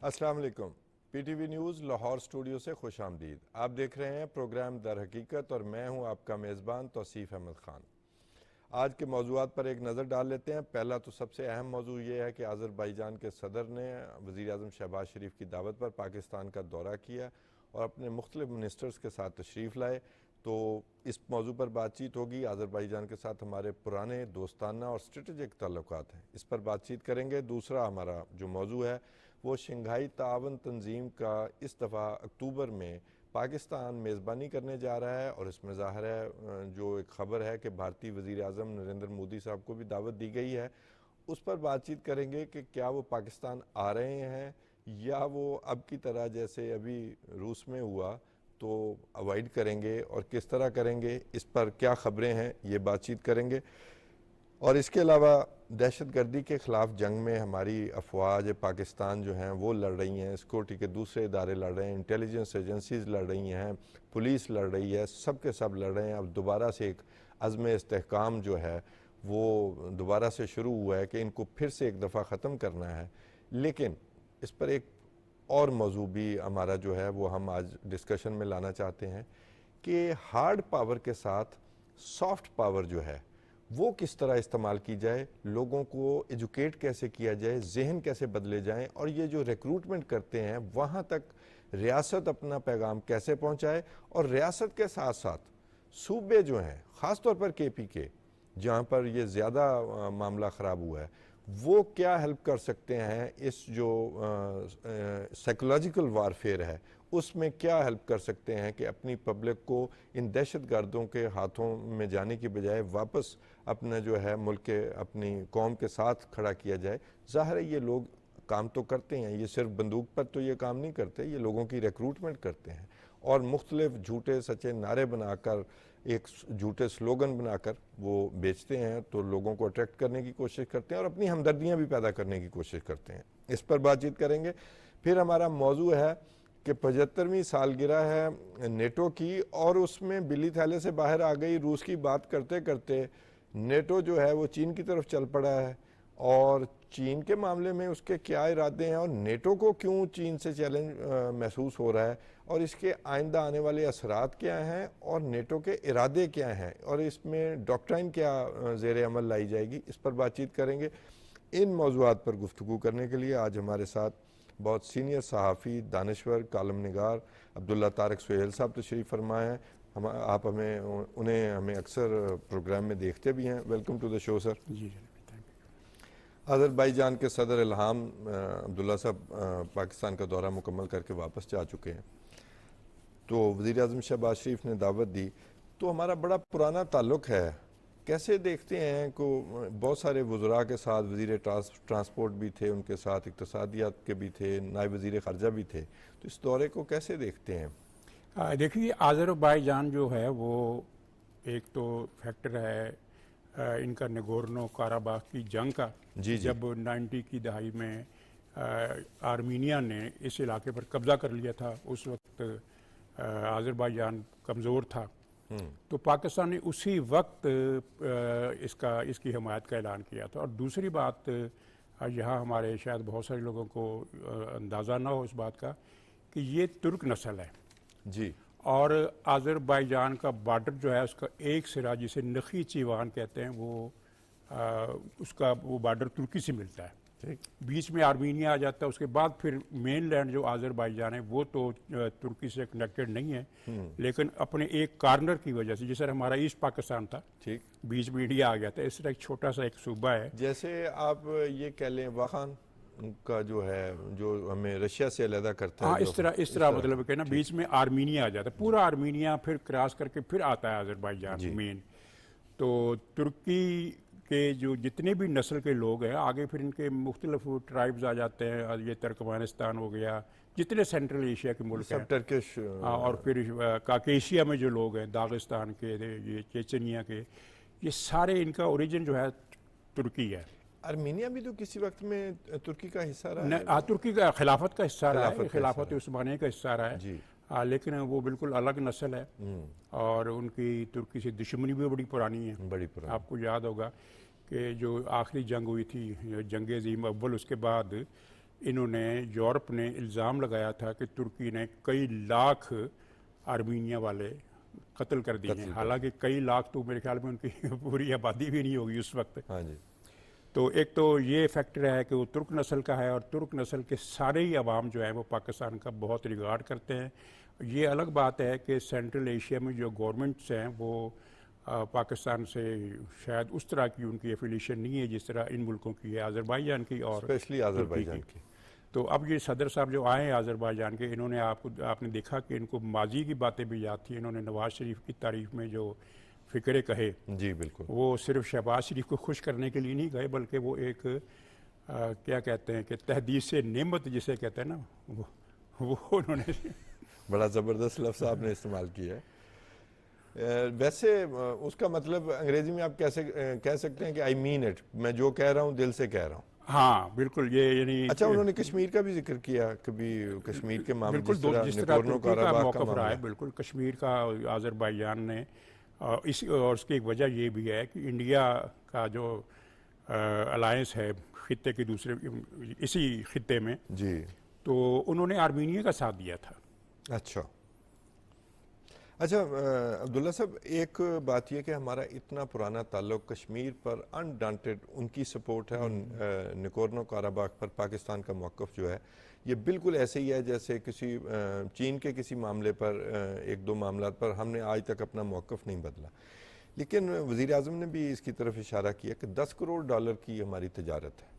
अस्सलाम वालेकुम। PTV news Lahore studio से खुश आमदीद। आप देख रहे हैं प्रोग्राम दर हकीकत और मैं हूं आपका मेज़बान तौसीफ़ अहमद ख़ान। आज के मौज़ूआत पर एक नज़र डाल लेते हैं। पहला तो सबसे अहम मौजू ये है कि आज़रबाईजान के सदर ने वज़ीर आज़म शहबाज शरीफ की दावत पर पाकिस्तान का दौरा किया और अपने मुख्तलिफ मिनिस्टर्स के साथ तशरीफ़ लाए। तो इस मौजू पर बातचीत होगी। आज़रबाईजान के साथ हमारे पुराने दोस्ताना और स्ट्रेटजिक ताल्लुकात हैं, इस पर बातचीत करेंगे। दूसरा हमारा जो मौजू है वो शंघाई तावन तंजीम का इस दफ़ा अक्टूबर में पाकिस्तान मेज़बानी करने जा रहा है और इसमें ज़ाहिर है जो एक ख़बर है कि भारतीय वज़ीर आज़म नरेंद्र मोदी साहब को भी दावत दी गई है। उस पर बातचीत करेंगे कि क्या वो पाकिस्तान आ रहे हैं या वो अब की तरह जैसे अभी रूस में हुआ तो अवॉइड करेंगे और किस तरह करेंगे, इस पर क्या ख़बरें हैं, ये बातचीत करेंगे। और इसके अलावा दहशतगर्दी के ख़िलाफ़ जंग में हमारी अफवाज पाकिस्तान जो हैं वो लड़ रही हैं, सिक्योरिटी के दूसरे इदारे लड़ रहे हैं, इंटेलिजेंस एजेंसीज़ लड़ रही हैं, पुलिस लड़ रही है, सब के सब लड़ रहे हैं। अब दोबारा से एक अज़्म इस्तेहकाम जो है वो दोबारा से शुरू हुआ है कि इनको फिर से एक दफ़ा ख़त्म करना है। लेकिन इस पर एक और मौजू भी हमारा जो है वो हम आज डिस्कशन में लाना चाहते हैं कि हार्ड पावर के साथ सॉफ्ट पावर जो है वो किस तरह इस्तेमाल की जाए, लोगों को एजुकेट कैसे किया जाए, जहन कैसे बदले जाएं और ये जो रिक्रूटमेंट करते हैं वहाँ तक रियासत अपना पैगाम कैसे पहुँचाए और रियासत के साथ साथ सूबे जो हैं ख़ास तौर पर केपी के जहाँ पर ये ज़्यादा मामला ख़राब हुआ है वो क्या हेल्प कर सकते हैं। इस जो साइकोलॉजिकल वारफेयर है उसमें क्या हेल्प कर सकते हैं कि अपनी पब्लिक को इन दहशत गर्दों के हाथों में जाने की बजाय वापस अपना जो है मुल्क के अपनी कौम के साथ खड़ा किया जाए। ज़ाहिर है ये लोग काम तो करते हैं, ये सिर्फ बंदूक पर तो ये काम नहीं करते, ये लोगों की रिक्रूटमेंट करते हैं और मुख्तलिफ झूठे सच्चे नारे बनाकर एक झूठे स्लोगन बनाकर वो बेचते हैं, तो लोगों को अट्रैक्ट करने की कोशिश करते हैं और अपनी हमदर्दियाँ भी पैदा करने की कोशिश करते हैं। इस पर बातचीत करेंगे। फिर हमारा मौजू है कि 75वीं सालगिरह है नेटो की और उसमें बिल्ली थैले से बाहर आ गई। रूस की बात करते करते नेटो जो है वो चीन की तरफ चल पड़ा है और चीन के मामले में उसके क्या इरादे हैं और नेटो को क्यों चीन से चैलेंज महसूस हो रहा है और इसके आइंदा आने वाले असरात क्या हैं और नेटो के इरादे क्या हैं और इसमें डॉक्ट्राइन क्या ज़ेर अमल लाई जाएगी, इस पर बातचीत करेंगे। इन मौज़ूआत पर गुफ्तगू करने के लिए आज हमारे साथ बहुत सीनियर सहाफ़ी, दानश्वर, कालम निगार अब्दुल्ला तारक सुहेल साहब तशरीफ़ फरमाए हैं। आप हमें अक्सर प्रोग्राम में देखते भी हैं। Welcome to the show sir. जी। अज़रबाईजान के सदर इल्हाम अब्दुल्ला साहब पाकिस्तान का दौरा मुकम्मल करके वापस जा चुके हैं, तो वज़ीर आज़म शहबाज शरीफ ने दावत दी। तो हमारा बड़ा पुराना ताल्लुक़ है, कैसे देखते हैं को बहुत सारे वज़रा के साथ वज़ीर ट्रांसपोर्ट भी थे, उनके साथ इक़्तिसादियात के भी थे, नायब वज़ीर ख़ारजा भी थे, तो इस दौरे को कैसे देखते हैं? देखिए, आज़रबाईजान जो है वो एक तो फैक्टर है इनका नगोर्नो काराबाख की जंग का। जी। जब 90 की दहाई में आर्मीनिया ने इस इलाके पर कब्ज़ा कर लिया था, उस वक्त आज़रबाईजान कमज़ोर था, तो पाकिस्तान ने उसी वक्त इसकी हमायत का ऐलान किया था। और दूसरी बात, यहाँ हमारे शायद बहुत सारे लोगों को अंदाज़ा ना हो इस बात का कि ये तुर्क नस्ल है जी। और आज़रबाईजान का बॉर्डर जो है उसका एक सिरा जिसे नखी चीवान कहते हैं उसका वो बॉर्डर तुर्की से मिलता है। बीच में आर्मीनिया आ जाता है, उसके बाद फिर मेन लैंड जो आज़रबाईजान है वो तो तुर्की से कनेक्टेड नहीं है, लेकिन अपने एक कार्नर की वजह से, जैसे हमारा ईस्ट पाकिस्तान था, ठीक बीच में इंडिया आ गया था, इस तरह एक छोटा सा एक सूबा है। जैसे आप ये कह लें वाखान का जो है जो हमें रशिया से अलग करता है। हाँ, इस तरह मतलब कि ना बीच में आर्मीनिया आ जाता है, पूरा आर्मीनिया फिर क्रॉस करके फिर आता है आज़रबाईजान मेन। तो तुर्की के जो जितने भी नस्ल के लोग हैं आगे फिर इनके मुख्तलिफ ट्राइब्स आ जाते हैं, ये तुर्कमानिस्तान हो गया, जितने सेंट्रल एशिया के मुल्क हैं, टर्किश, और फिर काकेशिया में जो लोग हैं, दागिस्तान के, ये चेचनिया के, ये सारे इनका ओरिजिन जो है तुर्की है। आर्मीनिया भी तो किसी वक्त में तुर्की का हिस्सा रहा है। तुर्की का खिलाफत का हिस्सा रहा है, खिलाफत उस्मानिया का हिस्सा रहा है जी। लेकिन वो बिल्कुल अलग नस्ल है और उनकी तुर्की से दुश्मनी भी बड़ी पुरानी है, बड़ी पुरानी। आपको याद होगा कि जो आखिरी जंग हुई थी, जंग अज़ीम अव्वल, उसके बाद इन्होंने यूरोप ने इल्ज़ाम लगाया था कि तुर्की ने कई लाख आर्मीनिया वाले कत्ल कर दिए हैं। हालांकि कई लाख तो मेरे ख्याल में उनकी पूरी आबादी भी नहीं होगी उस वक्त। हाँ जी। तो एक तो ये फैक्टर है कि वो तुर्क नस्ल का है, और तुर्क नस्ल के सारे ही अवाम जो है वो पाकिस्तान का बहुत रिगार्ड करते हैं। ये अलग बात है कि सेंट्रल एशिया में जो गवर्नमेंट्स हैं वो पाकिस्तान से शायद उस तरह की उनकी एफिलिएशन नहीं है जिस तरह इन मुल्कों की है, आज़रबाईजान की और स्पेशली आज़रबाईजान की। तो अब ये सदर साहब जो आए हैं आज़रबाईजान के, इन्होंने आपने देखा कि इनको माजी की बातें भी याद थी। इन्होंने नवाज शरीफ की तारीफ में जो फ़िक्रे कहे, जी बिल्कुल, वो सिर्फ शहबाज शरीफ को खुश करने के लिए नहीं गए, बल्कि वो एक क्या कहते हैं कि तहदीस से नेमत जिसे कहते हैं ना, वो उन्होंने बड़ा ज़बरदस्त लफ्ज़ आपने इस्तेमाल किया है। वैसे उसका मतलब अंग्रेजी में आप कैसे कह सकते हैं कि आई मीन इट, मैं जो कह रहा हूँ दिल से कह रहा हूँ। हाँ बिल्कुल, ये यानी अच्छा, उन्होंने कश्मीर का भी जिक्र किया, कभी कश्मीर के मामले बिल्कुल जिस तरह नगोर्नो तुर्की का काराबाख मौक़िफ़ का रहा है, मामला। बिल्कुल कश्मीर का आज़रबाईजान ने इस और उसकी एक वजह ये भी है कि इंडिया का जो अलायंस है खित्ते के दूसरे इसी खित्ते में, जी, तो उन्होंने आर्मीनिया का साथ दिया था। अच्छा अब्दुल्ला साहब, एक बात यह कि हमारा इतना पुराना ताल्लुक कश्मीर पर अनडांटेड उनकी सपोर्ट है, और नगोर्नो काराबाख पर पाकिस्तान का मौक़िफ़ जो है ये बिल्कुल ऐसे ही है जैसे किसी चीन के किसी मामले पर, एक दो मामला पर हमने आज तक अपना मौक़िफ़ नहीं बदला। लेकिन वज़ीर आज़म ने भी इसकी तरफ इशारा किया कि 10 करोड़ डॉलर की हमारी तजारत है।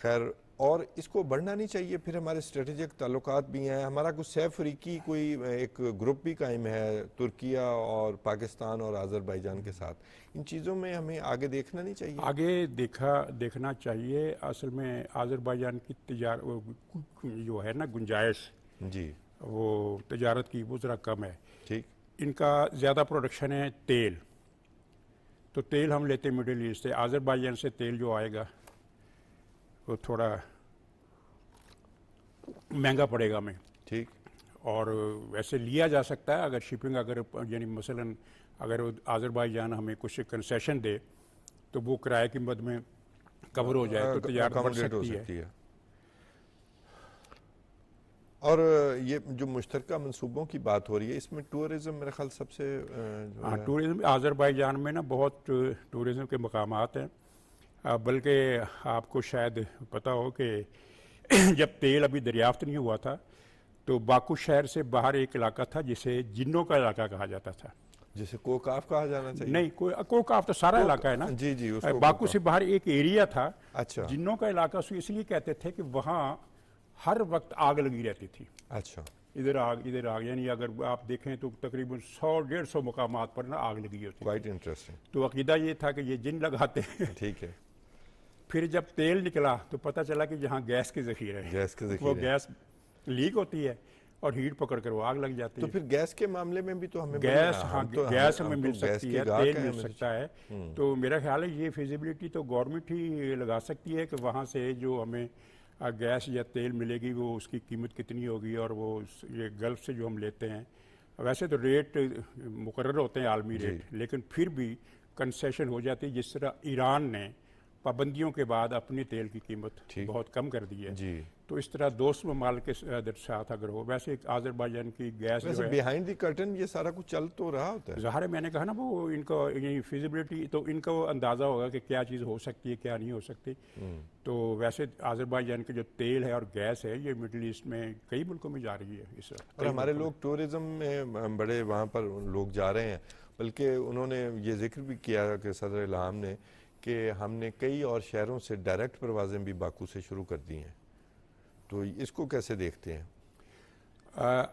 खैर, और इसको बढ़ना नहीं चाहिए। फिर हमारे स्ट्रेटेजिक ताल्लुकात भी हैं, हमारा कुछ सैफ अफ्रीकी कोई एक ग्रुप भी कायम है तुर्किया और पाकिस्तान और आज़रबाईजान के साथ। इन चीज़ों में हमें आगे देखना नहीं चाहिए? आगे देखना चाहिए। असल में आज़रबाईजान की जो है ना गुंजाइश, जी, वो तजारत की वो ज़रा कम है। ठीक, इनका ज़्यादा प्रोडक्शन है तेल, तो तेल हम लेते मिडिल ईस्ट से। आज़रबाईजान से तेल जो आएगा वो थोड़ा महंगा पड़ेगा हमें, ठीक, और वैसे लिया जा सकता है अगर शिपिंग, अगर यानी मसलन अगर आज़रबाईजान हमें कुछ कंसेशन दे तो वो किराए की मद में कवर हो जाए तो तजारत बढ़ सकती है। और ये जो मुश्तरका मंसूबों की बात हो रही है, इसमें टूरिज़म मेरे ख्याल सबसे हाँ, टूरिज़म आज़रबाईजान में ना बहुत टूरिज़म के मकामात हैं। बल्कि आपको शायद पता हो कि जब तेल अभी दरियाफ्त नहीं हुआ था तो बाकू शहर से बाहर एक इलाका था जिसे जिन्नों का इलाका कहा जाता था, जिसे कोकाफ कहा जाना चाहिए। नहीं, कोकाफ तो सारा इलाका है ना। जी जी, उसको बाकू से बाहर एक एरिया था, अच्छा, जिन्नों का इलाका। उसको इसलिए कहते थे कि वहाँ हर वक्त आग लगी रहती थी। अच्छा, इधर आग, यानी अगर आप देखें तो तकरीबन 100-150 मकामात पर ना आग लगी होती। Quite interesting. तो अकीदा ये था कि ये जिन लगाते हैं। ठीक है। फिर जब तेल निकला तो पता चला कि जहाँ गैस के ज़ख़ीरे हैं, गैस के ज़ख़ीरे, वो गैस लीक होती है और हीट पकड़ कर वो आग लग जाती तो है। फिर गैस के मामले में भी तो हमें गैस, हाँ, गैस हमें मिल गैस सकती की है, गाहक तेल हैं मिल सकता है। तो मेरा ख्याल है ये फिजिबिलिटी तो गवर्नमेंट ही लगा सकती है कि वहाँ से जो हमें गैस या तेल मिलेगी वो उसकी कीमत कितनी होगी, और वो ये गल्फ़ से जो हम लेते हैं, वैसे तो रेट मुकर्रर होते हैं आलमी रेट, लेकिन फिर भी कंसेशन हो जाती है। जिस तरह ईरान ने पाबंदियों के बाद अपनी तेल की कीमत बहुत कम कर दी है, जी, तो इस तरह दोस्त ममालिक के साथ अगर हो। वैसे आज़रबाईजान की गैस जो है, बिहाइंड द कर्टन ये सारा कुछ चल तो रहा होता है। ज़ाहिर है, मैंने कहा ना वो इनको ये फिजिबिलिटी, तो इनको अंदाज़ा होगा कि क्या चीज़ हो सकती है क्या नहीं हो सकती। तो वैसे आज़रबाईजान के जो तेल है और गैस है ये मिडिल ईस्ट में कई मुल्कों में जा रही है इस वक्त। और हमारे लोग टूरिज़्म में बड़े वहाँ पर लोग जा रहे हैं, बल्कि उन्होंने ये जिक्र भी किया कि सदर इल्हाम ने कि हमने कई और शहरों से डायरेक्ट परवाज़ें भी बाकू से शुरू कर दी हैं। तो इसको कैसे देखते हैं?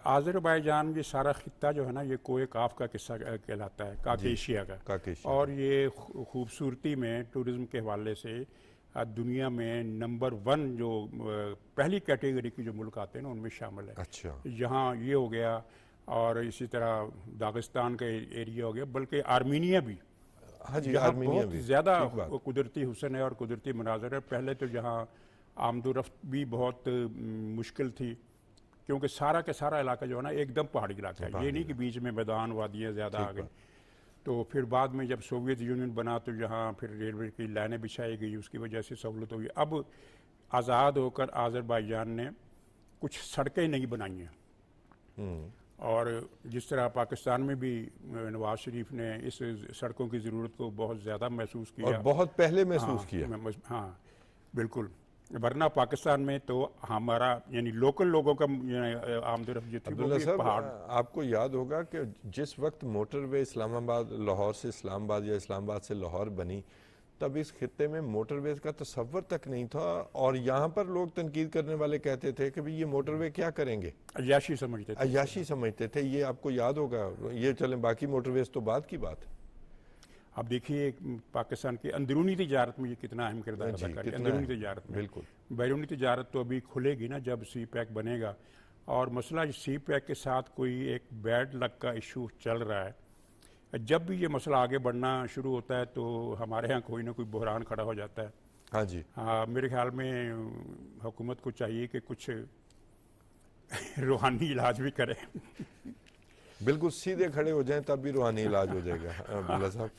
आज़रबाईजान ये सारा खित्ता जो है ना, ये कोए काफ का किस्सा कहलाता है, काकेशिया का। और ये खूबसूरती में टूरिज़म के हवाले से दुनिया में नंबर 1 जो पहली कैटेगरी की जो मुल्क आते हैं ना उनमें शामिल है। अच्छा, यहाँ ये हो गया, और इसी तरह दागिस्तान का एरिया हो गया, बल्कि आर्मीनिया भी। हाँ जी, यहाँ आर्मीनिया बहुत भी ज़्यादा कुदरती हुस्न है और कुदरती मनाजर है। पहले तो यहाँ आमदोरफ्त भी बहुत मुश्किल थी, क्योंकि सारा का सारा इलाका जो है ना एकदम पहाड़ी इलाका है, ये नहीं कि बीच में मैदान वादियाँ ज़्यादा आ गई। तो फिर बाद में जब सोवियत यूनियन बना तो यहाँ फिर रेलवे की लाइनें बिछाई गई, उसकी वजह से सहूलत हुई। अब आज़ाद होकर आज़रबाईजान ने कुछ सड़कें नहीं बनाई हैं। और जिस तरह पाकिस्तान में भी नवाज शरीफ ने इस सड़कों की ज़रूरत को बहुत ज़्यादा महसूस किया और बहुत पहले महसूस किया। हाँ बिल्कुल, वरना पाकिस्तान में तो हमारा यानी लोकल लोगों का आमदरफ्त जो थी वो अब्दुल्ला भी साहब, पहाड़। आपको याद होगा कि जिस वक्त मोटरवे इस्लामाबाद लाहौर से इस्लामाबाद या इस्लामाबाद से लाहौर बनी, तब इस खित्ते में मोटरवेज का तसव्वुर तक नहीं था, और यहाँ पर लोग तनकीद करने वाले कहते थे कि भाई ये मोटरवे क्या करेंगे, अय्याशी समझते थे। अय्याशी समझते थे। ये आपको याद होगा। ये चलें, बाकी मोटरवेज तो बाद की बात है। अब देखिए पाकिस्तान की अंदरूनी तिजारत में ये कितना अहम किरदार जी, अदा करेगी। कितना अंदरूनी है, तिजारत में बिल्कुल। बैरूनी तिजारत तो अभी खुलेगी ना जब सी पैक बनेगा। और मसला सी पैक के साथ कोई एक बैड लक का इशू चल रहा है। जब भी ये मसला आगे बढ़ना शुरू होता है तो हमारे यहाँ कोई ना कोई बहरान खड़ा हो जाता है। हाँ जी। हाँ, मेरे ख्याल में हुकूमत को चाहिए कि कुछ रूहानी इलाज भी करे। बिल्कुल सीधे खड़े हो जाएं तब भी रूहानी इलाज हो जाएगा। अब्दुल्ला साहब,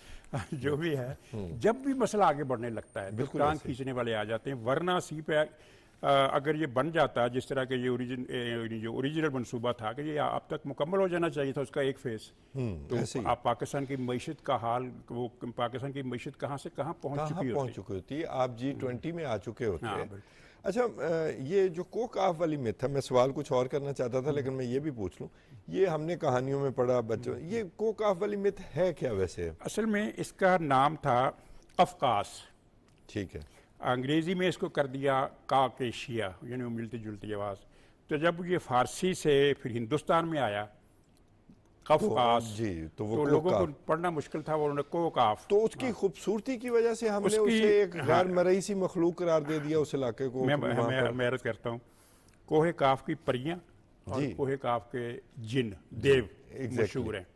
जो भी है, जब भी मसला आगे बढ़ने लगता है तो बिल्कुल टांग ऐसे। खींचने वाले आ जाते हैं। वरना सी पैक अगर ये बन जाता है जिस तरह के ये जो ओरिजिनल मनसूबा था कि ये अब तक मुकम्मल हो जाना चाहिए था उसका एक फेस, ऐसे तो ही। आप पाकिस्तान की मईशत का हाल, वो पाकिस्तान की मईशत कहाँ से कहाँ पहुँच कहाँ चुकी पहुंच होती। चुकी होती है, आप G20 में आ चुके होते हाँ, हैं। बिल्कुल। अच्छा, ये जो कोक ऑफ वाली मिथ है, मैं सवाल कुछ और करना चाहता था लेकिन मैं ये भी पूछ लूं। ये हमने कहानियों में पढ़ा बच्चों, ये कोक ऑफ वाली मिथ है क्या वैसे? असल में इसका नाम था अफकास। ठीक है। अंग्रेज़ी में इसको कर दिया काकेशिया, यानी वो मिलती जुलती आवाज़। तो जब ये फ़ारसी से फिर हिंदुस्तान में आया कफकास, जी, तो वो तो कोक लोगों को ऑफ। पढ़ना मुश्किल था, वो उन्होंने कोकाफ। तो उसकी खूबसूरती की वजह से हमने उसकी- उसे एक हाँ। गैर मरई सी मखलूक करार दे दिया उस इलाके को। मैं वहाँ पर। मैं अर्ज करता हूँ, कोहे काफ की परियां और जी। कोहे काफ के जिन देव exactly। मशहूर हैं।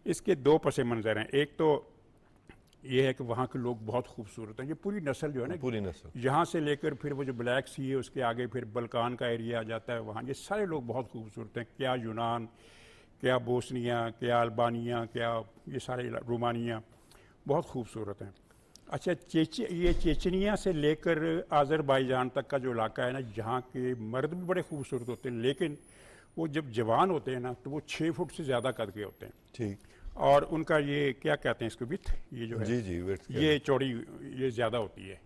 इसके दो पस मंज़र हैं। एक तो ये है कि वहाँ के लोग बहुत खूबसूरत हैं। ये पूरी नस्ल जो है ना, पूरी नस्ल। यहाँ से लेकर फिर वो जो ब्लैक सी है उसके आगे फिर बल्कान का एरिया आ जाता है, वहाँ ये सारे लोग बहुत खूबसूरत हैं। क्या यूनान, क्या बोस्निया, क्या अल्बानिया, क्या ये सारे रोमानिया बहुत खूबसूरत हैं। अच्छा, ये चेचनिया से लेकर आज़रबाईजान तक का जो इलाका है ना, यहाँ के मर्द भी बड़े खूबसूरत होते हैं, लेकिन वो जब जवान होते हैं ना तो वो 6 फुट से ज़्यादा कद के होते हैं। ठीक। और उनका ये क्या कहते हैं इसको, विथ, ये जो है जी जी, width क्या ये चौड़ी, ये ज़्यादा होती है।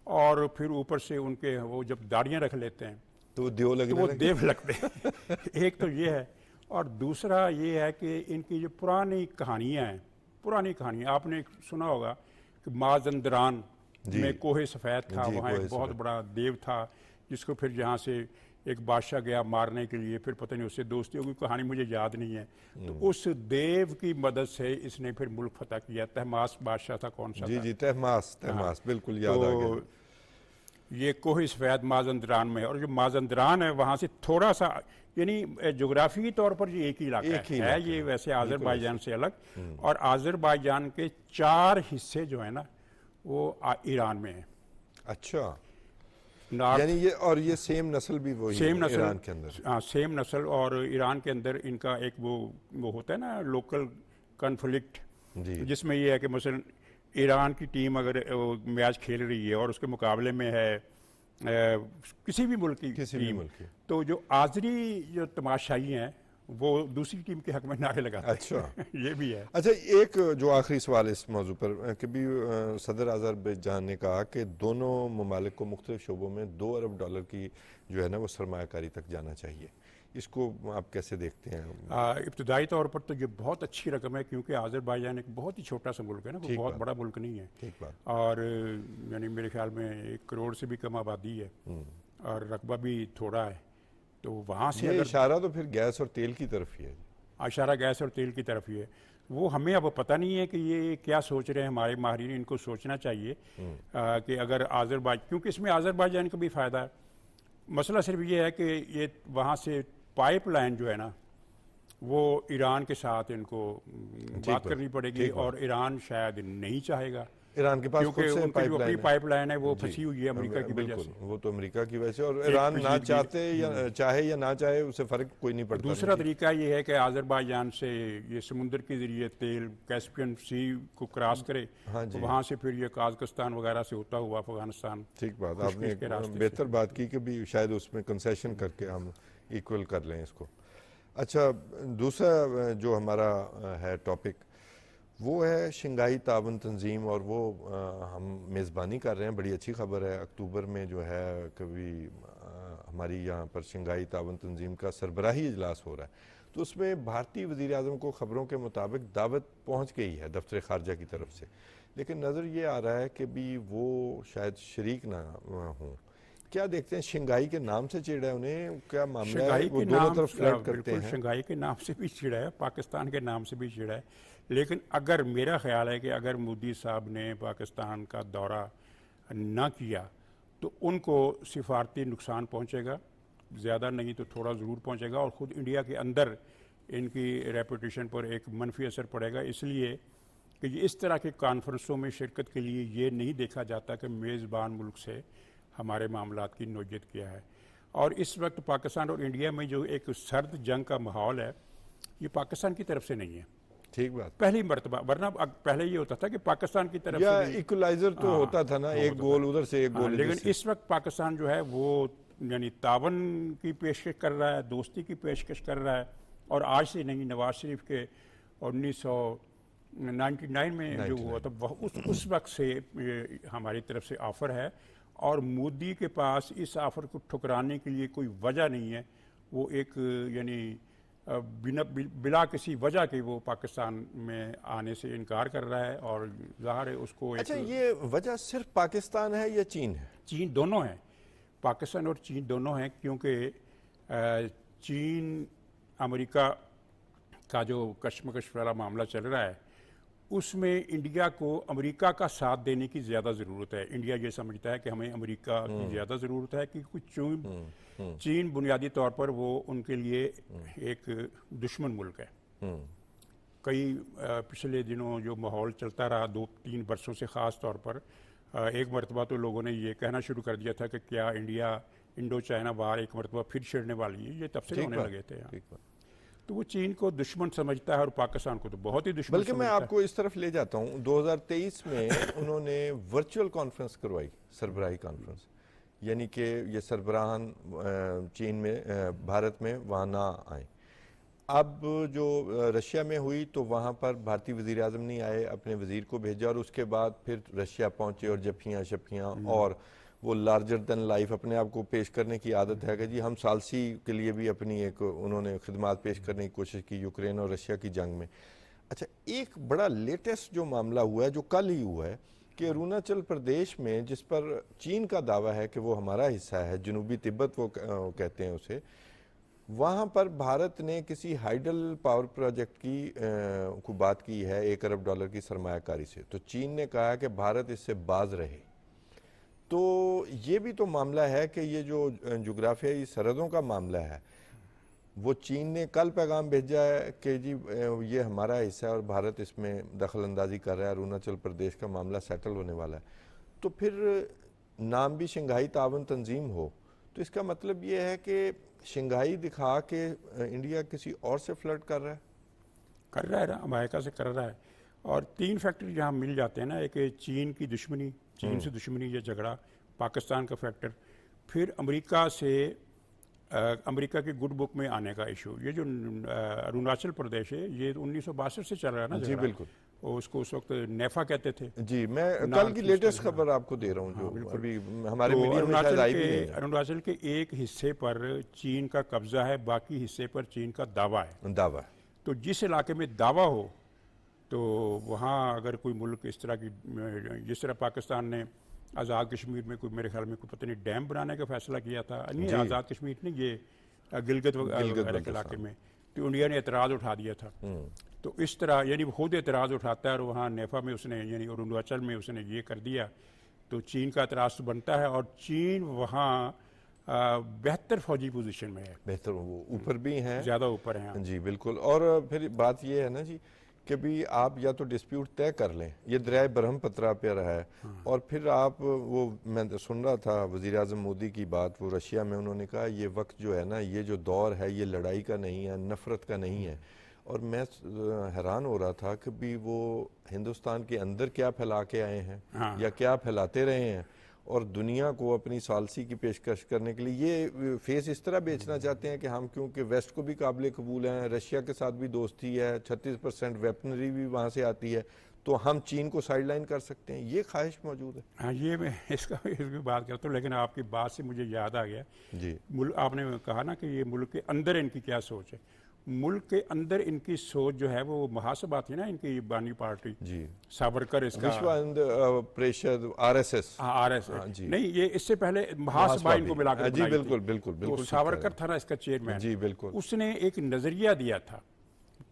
और फिर ऊपर से उनके वो जब दाढ़ियाँ रख लेते हैं तो वो देव तो लगने वो लगे। देव लगते हैं। एक तो ये है, और दूसरा ये है कि इनकी जो पुरानी कहानियाँ हैं, पुरानी कहानियाँ आपने सुना होगा कि माजंदरान जी। में कोहे सफ़ेद था, जी, वहाँ कोहे एक बहुत सफ़ेद। बड़ा देव था जिसको फिर यहाँ से एक बादशाह गया मारने के लिए, फिर पता नहीं उससे दोस्ती होगी, कहानी मुझे याद नहीं है। तो उस देव की मदद से इसने फिर मुल्क फतह किया। तहमास बादशाह था, कौन सा जी था? जी, तहमास बिल्कुल याद आ गया। तो ये कोहे सफ़ेद माजंदरान में है। और जो माजंदरान है वहाँ से थोड़ा सा, यानी जोग्राफी तौर पर ये एक ही इलाका एक ही है इलाका ये है, वैसे आज़रबाईजान से अलग। और आज़रबाईजान के 4 हिस्से जो है ना वो ईरान में है। अच्छा, नॉर्थ यानी ये, और ये सेम नस्ल भी वही सेम है नस्ल, ईरान के अंदर। हाँ सेम नस्ल। और ईरान के अंदर इनका एक वो होता है ना लोकल कन्फ्लिक्ट, जी जिसमें ये है कि मसलन ईरान की टीम अगर मैच खेल रही है और उसके मुकाबले में है किसी भी मुल्क की किसी भी टीम, मुल्क की। तो जो आज़री जो तमाशाई हैं वो दूसरी टीम के हक में नारे लगाते हैं। अच्छा। ये भी है। अच्छा, एक जो आखिरी सवाल इस मौजू पर कि भी सदर आज़रबाईजान ने कहा कि दोनों ममालिक को मुख्तलिफ शोबों में $2 अरब की जो है ना वो सरमायाकारी तक जाना चाहिए। इसको आप कैसे देखते हैं? इब्तदाई तौर पर तो ये बहुत अच्छी रकम है, क्योंकि आज़रबाईजान एक बहुत ही छोटा सा मुल्क है ना, वो ठीक बहुत बात। बड़ा मुल्क नहीं है। ठीक बात। और यानी मेरे ख्याल में 1 करोड़ से भी कम आबादी है और रकबा भी थोड़ा है। तो वहाँ से ये अगर इशारा तो फिर गैस और तेल की तरफ ही है। इशारा गैस और तेल की तरफ ही है। वो हमें अब पता नहीं है कि ये क्या सोच रहे हैं हमारे माहिरीन, इनको सोचना चाहिए कि अगर क्योंकि इसमें आज़रबाईजान का भी फ़ायदा है। मसला सिर्फ ये है कि ये वहाँ से पाइपलाइन जो है ना वो ईरान के साथ इनको बात बात, करनी पड़ेगी, ठीक बात। और ईरान शायद नहीं चाहेगा। ईरान के पास क्योंकि खुद से उनकी जो अपनी पाइपलाइन है। पाइपलाइन है वो जी, फंसी हुई है अमेरिका की वजह बिल्कुल, से। वो तो अमेरिका की वजह से, और एक ईरान ना पेचीदगी। चाहते या चाहे या ना चाहे उसे फ़र्क कोई नहीं और पड़ता। दूसरा नहीं जी। तरीका ये है कि आज़रबाईजान से ये समुद्र के ज़रिए तेल कैस्पियन सी को क्रॉस करे, हाँ तो जी, वहाँ से फिर ये काज़ाकिस्तान वगैरह से होता हुआ अफगानिस्तान ठीक बात, आपने खुशकिश एक के रास्ते बेहतर से। बात की कि भी शायद उसमें कंसेशन करके हम इक्वल कर लें इसको। अच्छा, दूसरा जो हमारा है टॉपिक, वो है शंघाई ताउन तंजीम, और वो हम मेज़बानी कर रहे हैं। बड़ी अच्छी खबर है, अक्टूबर में जो है कभी हमारी यहाँ पर शंघाई ताउन तंजीम का सरबराही इजलास हो रहा है, तो उसमें भारतीय वज़ीर आज़म को ख़बरों के मुताबिक दावत पहुँच गई है दफ्तर ख़ारजा की तरफ से, लेकिन नज़र ये आ रहा है कि भी वो शायद शरीक ना हों। क्या देखते हैं, शंघाई के नाम से चिढ़ है उन्हें, क्या मामला है? शंघाई वो के दोनों नाम तरफ फ्लर्ट करते बिल्कुल हैं। शंघाई के नाम से भी चिड़ा है, पाकिस्तान के नाम से भी चिड़ा है। लेकिन अगर मेरा ख्याल है कि अगर मोदी साहब ने पाकिस्तान का दौरा ना किया तो उनको सिफारती नुकसान पहुंचेगा, ज़्यादा नहीं तो थोड़ा ज़रूर पहुंचेगा, और ख़ुद इंडिया के अंदर इनकी रेपुटेशन पर एक मनफी असर पड़ेगा। इसलिए कि ये इस तरह की कॉन्फ्रेंसों में शिरकत के लिए ये नहीं देखा जाता कि मेज़बान मुल्क से हमारे मामलात की नोयत क्या है। और इस वक्त पाकिस्तान और इंडिया में जो एक सर्द जंग का माहौल है, ये पाकिस्तान की तरफ से नहीं है ठीक बात। पहली मरतबा, वरना पहले ये होता था कि पाकिस्तान की तरफ या से भी इक्वलाइजर तो हाँ, होता था ना, वो एक होता गोल उधर से एक हाँ, गोल इधर लेकिन से। इस वक्त पाकिस्तान जो है वो यानी तावन की पेशकश कर रहा है, दोस्ती की पेशकश कर रहा है। और आज से नहीं, नवाज शरीफ के 1999 में जो हुआ था उस वक्त से हमारी तरफ से ऑफ़र है, और मोदी के पास इस ऑफ़र को ठुकराने के लिए कोई वजह नहीं है। वो एक यानी बिला किसी वजह के वो पाकिस्तान में आने से इनकार कर रहा है, और ज़ाहिर है उसको अच्छा, एक ये वजह सिर्फ पाकिस्तान है या चीन है? चीन दोनों हैं, पाकिस्तान और चीन दोनों हैं, क्योंकि चीन अमेरिका का जो कशमकश वाला मामला चल रहा है उसमें इंडिया को अमेरिका का साथ देने की ज़्यादा ज़रूरत है। इंडिया ये समझता है कि हमें अमेरिका की ज़्यादा ज़रूरत है, कि कुछ चीन बुनियादी तौर पर वो उनके लिए एक दुश्मन मुल्क है। कई पिछले दिनों जो माहौल चलता रहा 2-3 बरसों से, ख़ास तौर पर एक मरतबा तो लोगों ने ये कहना शुरू कर दिया था कि क्या इंडिया इंडो चाइना वार एक मरतबा फिर छिड़ने वाली है। ये तब से होने लगे थे यहाँ। तो वो चीन को दुश्मन समझता है और पाकिस्तान को तो बहुत ही दुश्मन बल्कि मैं समझता आपको इस तरफ ले जाता हूँ, 2023 में उन्होंने वर्चुअल कॉन्फ्रेंस करवाई, सरबराही कॉन्फ्रेंस, यानी कि ये सरबराहान चीन में भारत में वहाँ ना आए। अब जो रशिया में हुई तो वहाँ पर भारतीय वज़ीर आज़म नहीं आए, अपने वज़ीर को भेजा, और उसके बाद फिर रशिया पहुँचे और जफ्फियाँ शफ्फियाँ और वो लार्जर दैन लाइफ अपने आप को पेश करने की आदत है कि जी हम सालसी के लिए भी अपनी एक उन्होंने खिदमात पेश करने की कोशिश की यूक्रेन और रशिया की जंग में। अच्छा, एक बड़ा लेटेस्ट जो मामला हुआ है, जो कल ही हुआ है, कि अरुणाचल प्रदेश में, जिस पर चीन का दावा है कि वो हमारा हिस्सा है, जनूबी तिब्बत वो कहते हैं उसे, वहाँ पर भारत ने किसी हाइडल पावर प्रोजेक्ट की को बात की है $1 अरब की सरमायाकारी से। तो चीन ने कहा है कि भारत इससे बाज रहे। तो ये भी तो मामला है कि ये जो जोग्राफियाई सरहदों का मामला है, वो चीन ने कल पैगाम भेजा है कि जी ये हमारा हिस्सा है और भारत इसमें दखल अंदाजी कर रहा है, अरुणाचल प्रदेश का मामला सेटल होने वाला है। तो फिर नाम भी शंघाई ताउन तंजीम हो, तो इसका मतलब ये है कि शंघाई दिखा के इंडिया किसी और से फ्लर्ट कर रहा है ना, अमेरिका से कर रहा है। और 3 फैक्टर यहाँ मिल जाते हैं ना, एक चीन की दुश्मनी, चीन से दुश्मनी या झगड़ा, पाकिस्तान का फैक्टर, फिर अमेरिका से अमेरिका की गुड बुक में आने का इशू। ये जो अरुणाचल प्रदेश है ये 1962 से चल रहा है ना जी बिल्कुल, और उसको उस वक्त नेफा कहते थे। जी, मैं कल की लेटेस्ट खबर आपको दे रहा हूँ जो अभी हमारे तो मीडिया में शायद आई भी नहीं है। अरुणाचल के एक हिस्से पर चीन का कब्जा है, बाकी हिस्से पर चीन का दावा है। दावा। तो जिस इलाके में दावा हो तो वहाँ अगर कोई मुल्क इस तरह की, जिस तरह पाकिस्तान ने आज़ाद कश्मीर में कोई, मेरे ख्याल में कोई पता नहीं डैम बनाने का फैसला किया था, नहीं आज़ाद कश्मीर नहीं, ये गिलगित वगैरह के इलाके में, तो इंडिया ने एतराज़ उठा दिया था। तो इस तरह यानी वो खुद एतराज़ उठाता है और वहाँ नेफा में उसने यानी अरुणाचल में उसने ये कर दिया, तो चीन का एतराज़ तो बनता है। और चीन वहाँ बेहतर फौजी पोजीशन में है, बेहतर वो ऊपर भी हैं, ज़्यादा ऊपर हैं। जी बिल्कुल। और फिर बात ये है ना जी कि भी आप या तो डिस्प्यूट तय कर लें, ये दरियाए ब्रह्मपुत्र पे रहा है, और फिर आप वो, मैं सुन रहा था वज़ीर आज़म मोदी की बात, वो रशिया में उन्होंने कहा ये वक्त जो है ना, ये जो दौर है ये लड़ाई का नहीं है, नफ़रत का नहीं है। और मैं हैरान हो रहा था कि भी वो हिंदुस्तान के अंदर क्या फैला के आए हैं या क्या फैलाते रहे हैं, और दुनिया को अपनी सालसी की पेशकश करने के लिए ये फेस इस तरह बेचना चाहते हैं कि हम क्योंकि वेस्ट को भी काबिल कबूल हैं, रशिया के साथ भी दोस्ती है, 36% वेपनरी भी वहाँ से आती है, तो हम चीन को साइडलाइन कर सकते हैं, ये ख्वाहिश मौजूद है। हाँ, ये मैं इसकी बात करता हूँ, लेकिन आपकी बात से मुझे याद आ गया जी, आपने कहा ना कि ये मुल्क के अंदर इनकी क्या सोच है। मुल्क के अंदर इनकी सोच जो है वो महासभा थी ना इनकी बानी पार्टी, जी, सावरकर इसका विश्व हिंद परिषद, RSS। RSS नहीं, ये इससे पहले महासभा इनको मिलाकर जी, बिल्कुल बिल्कुल तो बिल्कुल, सावरकर था ना इसका चेयरमैन। जी बिल्कुल। उसने एक नजरिया दिया था,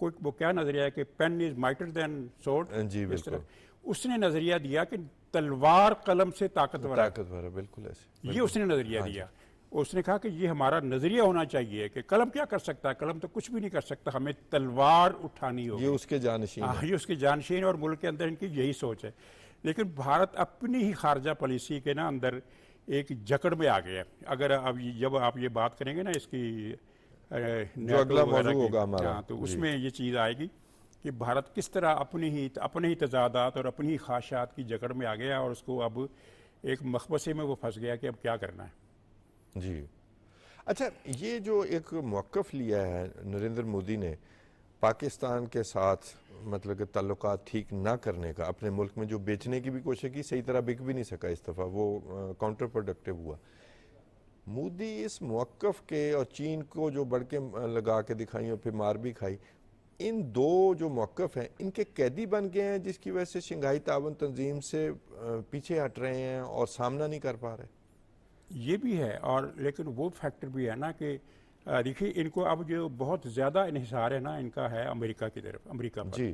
कोई वो क्या नजरिया है कि pen is mightier than sword. जी बिल्कुल, उसने नजरिया दिया कि तलवार कलम से ताकतवर है, बिल्कुल ऐसे, ये उसने नजरिया दिया। उसने कहा कि ये हमारा नजरिया होना चाहिए कि कलम क्या कर सकता है, कलम तो कुछ भी नहीं कर सकता, हमें तलवार उठानी होगी। ये उसके जानशीन है। ये उसके जानशीन, और मुल्क के अंदर इनकी यही सोच है। लेकिन भारत अपनी ही खारजा पॉलिसी के ना अंदर एक जकड़ में आ गया है। अगर अब जब आप ये बात करेंगे ना इसकी जो अगला मौजू होगा हमारा, तो उसमें ये चीज़ आएगी कि भारत किस तरह अपने ही तजादात और अपनी ही ख्वाहिशात की जकड़ में आ गया, और उसको अब एक मखबसे में वो फंस गया कि अब क्या करना है। जी, अच्छा, ये जो एक मौक़िफ़ लिया है नरेंद्र मोदी ने पाकिस्तान के साथ, मतलब कि ताल्लुकात ठीक ना करने का, अपने मुल्क में जो बेचने की भी कोशिश की, सही तरह बिक भी नहीं सका इस दफ़ा, वो काउंटर प्रोडक्टिव हुआ। मोदी इस मौक़िफ़ के और चीन को जो बढ़ के लगा के दिखाई और फिर मार भी खाई, इन दो जो मौक़िफ़ हैं इनके कैदी बन गए हैं, जिसकी वजह से शंघाई ताउन तंजीम से पीछे हट रहे हैं और सामना नहीं कर पा रहे। ये भी है, और लेकिन वो फैक्टर भी है ना कि देखिए इनको अब जो बहुत ज़्यादा इन्हिसार है ना इनका है अमेरिका की तरफ, अमेरिका पर, जी,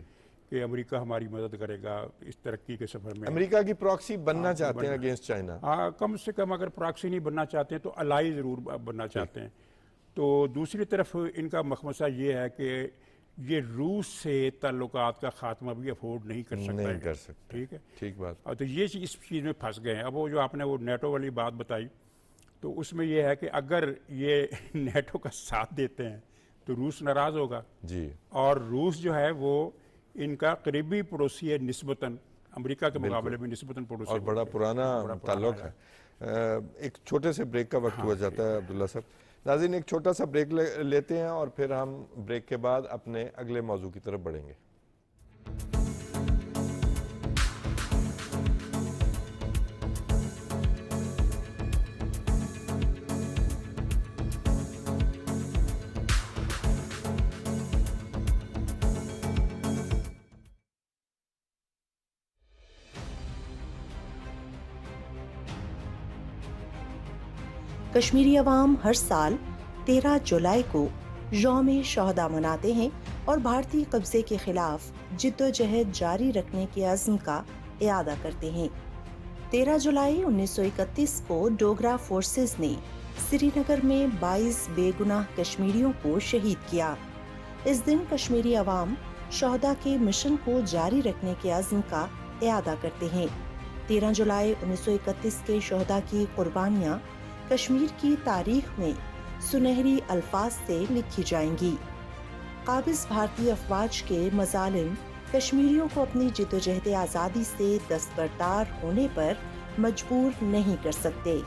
कि अमेरिका हमारी मदद करेगा इस तरक्की के सफ़र में। अमेरिका की प्रॉक्सी बनना चाहते हैं अगेंस्ट चाइना। हाँ, कम से कम अगर प्रॉक्सी नहीं बनना चाहते हैं तो अलाई ज़रूर बनना चाहते हैं। तो दूसरी तरफ इनका मखमसा ये है कि ये रूस से ताल्लुकात का खात्मा भी अफोर्ड नहीं कर सकता, नहीं कर सकते, ठीक है, ठीक बात। और तो ये इस चीज़ में फंस गए हैं। अब वो जो आपने वो नेटो वाली बात बताई, तो उसमें यह है कि अगर ये नेटो का साथ देते हैं तो रूस नाराज़ होगा जी, और रूस जो है वो इनका करीबी पड़ोसी है निस्बतन, अमेरिका के मुकाबले में निस्बतन पड़ोसी, और बड़ा पुराना ताल्लुक है। एक छोटे से ब्रेक का वक्त हुआ जाता है अब्दुल्ला साहब। नाज़रीन, एक छोटा सा ब्रेक लेते हैं और फिर हम ब्रेक के बाद अपने अगले मौजू की तरफ बढ़ेंगे। कश्मीरी अवाम हर साल 13 जुलाई को यौम शोहदा मनाते हैं और भारतीय कब्जे के खिलाफ जिद्दोजहद जारी रखने के अज़्म का इयादा करते हैं। 13 जुलाई 1931 को डोगरा फोर्सेस ने श्रीनगर में 22 बेगुनाह कश्मीरियों को शहीद किया। इस दिन कश्मीरी अवाम शोहदा के मिशन को जारी रखने के अज़्म का इयादा करते हैं। 13 जुलाई 1931 के शोहदा की कुर्बानियाँ कश्मीर की तारीख में सुनहरी अल्फाज से लिखी जाएंगी। काबिज भारतीय अफवाज के मजालिम कश्मीरियों को अपनी जिद्दोजहद आज़ादी से दस्तबरदार होने पर मजबूर नहीं कर सकते।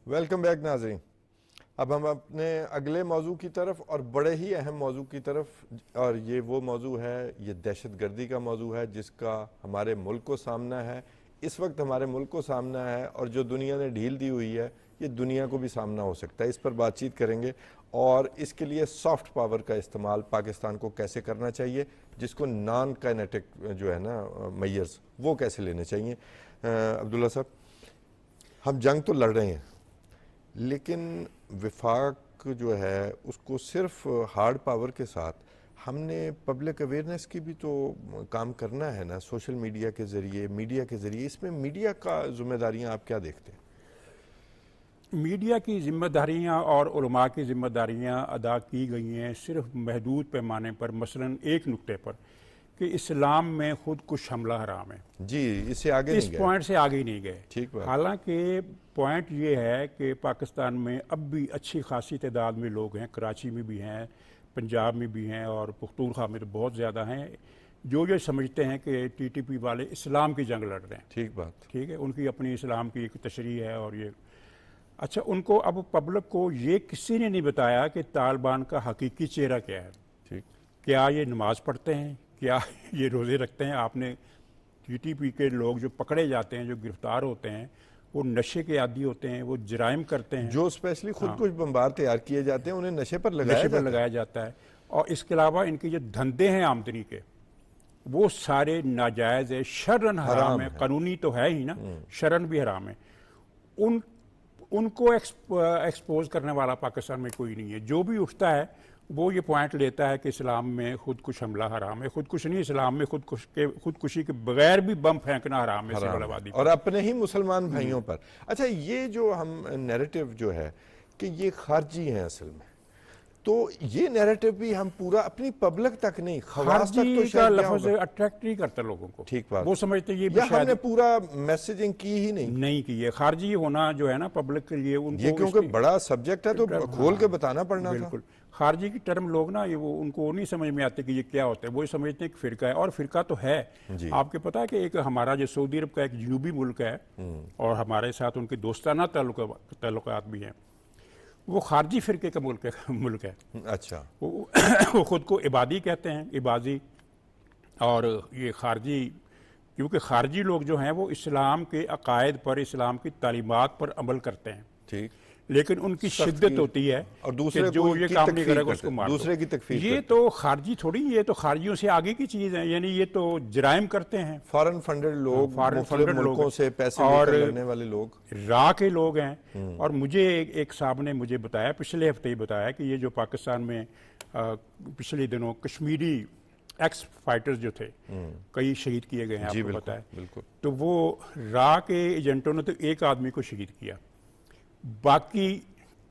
वेलकम बैक नाज़रीन। अब हम अपने अगले मौजू की तरफ और बड़े ही अहम मौजू की तरफ, और ये वो मौजू है, ये दहशतगर्दी का मौजू है जिसका हमारे मुल्क को सामना है, इस वक्त हमारे मुल्क को सामना है, और जो दुनिया ने ढील दी हुई है ये दुनिया को भी सामना हो सकता है। इस पर बातचीत करेंगे और इसके लिए सॉफ्ट पावर का इस्तेमाल पाकिस्तान को कैसे करना चाहिए, जिसको नॉन काइनेटिक जो है ना मेजर्स वो कैसे लेने चाहिए। अब्दुल्ला साहब, हम जंग तो लड़ रहे हैं, लेकिन विफाक जो है उसको सिर्फ हार्ड पावर के साथ हमने पब्लिक अवेयरनेस की भी तो काम करना है ना, सोशल मीडिया के ज़रिए, मीडिया के ज़रिए। इसमें मीडिया का जिम्मेदारियां आप क्या देखते हैं? मीडिया की जिम्मेदारियां और उलमा की जिम्मेदारियां अदा की गई हैं सिर्फ महदूद पैमाने पर, मसलन एक नुक्ते पर कि इस्लाम में खुद कुछ हमला हराम है। जी, इससे आगे इस नहीं गए। पॉइंट से आगे ही नहीं गए। ठीक बात। हालांकि पॉइंट ये है कि पाकिस्तान में अब भी अच्छी खासी तादाद में लोग हैं, कराची में भी हैं, पंजाब में भी हैं और पुख्तूनख्वा में तो बहुत ज़्यादा हैं, जो ये समझते हैं कि टीटीपी वाले इस्लाम की जंग लड़ रहे हैं। ठीक बात। ठीक है, उनकी अपनी इस्लाम की एक तशरीह है और ये अच्छा, उनको अब पब्लिक को ये किसी ने नहीं बताया कि तालिबान का हकीकी चेहरा क्या है। ठीक। क्या ये नमाज़ पढ़ते हैं, क्या ये रोज़े रखते हैं? आपने टीटीपी के लोग जो पकड़े जाते हैं, जो गिरफ्तार होते हैं, वो नशे के आदी होते हैं, वो जराइम करते हैं, जो स्पेशली खुद कुछ बम्बार तैयार किए जाते हैं, उन्हें नशे पर लगाया जाता है। और इसके अलावा इनके जो धंधे हैं आमदनी के, वो सारे नाजायज़ है, शरन हराम है। कानूनी तो है ही ना, शरन भी हराम है। उनको एक्सपोज करने वाला पाकिस्तान में कोई नहीं है। जो भी उठता है वो ये पॉइंट लेता है कि इस्लाम में खुदकुश हमला हराम है। खुदकुश नहीं, इस्लाम में खुदकुशी के बगैर भी बम फेंकना हराम है सिविल आबादी और अपने ही मुसलमान भाइयों पर। अच्छा, ये जो हम नैरेटिव जो है कि ये खारजी हैं असल में, तो ये नैरेटिव भी हम पूरा अपनी पब्लिक तक नहीं, खवास तक तो शायद लफ्ज़ अट्रैक्ट नहीं करता लोगों को। ठीक बात। वो समझते ये या हमने पूरा मैसेजिंग की ही नहीं की है। खारजी होना जो है ना पब्लिक के लिए, उनको ये क्योंकि बड़ा सब्जेक्ट है तो खोल के बताना पड़ना था। बिल्कुल। खारजी की टर्म लोग ना ये वो उनको नहीं समझ में आते कि ये क्या होता है। वो समझते हैं कि फ़िरका है, और फ़िरका तो है। आपके पता है कि एक हमारा जो सऊदी अरब का एक जनूबी मुल्क है और हमारे साथ उनके दोस्ताना ताल्लुकात भी हैं, वो खारजी फ़िरके का मुल्क है। अच्छा। वो खुद को इबादी कहते हैं, इबादी। और ये खारजी, क्योंकि खारजी लोग जो हैं वो इस्लाम के अकायद पर, इस्लाम की तालीमात पर अमल करते हैं। ठीक। लेकिन उनकी शिद्दत होती है और दूसरे जो ये काम नहीं करेगा उसको मार दो। दूसरे की तकफीर ये तो खारजी थोड़ी, ये तो खारजियों से आगे की चीज़ है। यानी ये तो जराइम करते हैं। फॉरेन फंडेड लोग, मुख्तलिफ मुल्कों से पैसे और लेकर लड़ने वाले लोग, रा के लोग हैं। और मुझे एक साहब ने मुझे बताया, पिछले हफ्ते ही बताया, कि ये जो पाकिस्तान में पिछले दिनों कश्मीरी एक्स फाइटर्स जो थे, कई शहीद किए गए हैं, आपको पता है। बिल्कुल। तो वो रा के एजेंटों ने तो एक आदमी को शहीद किया, बाकी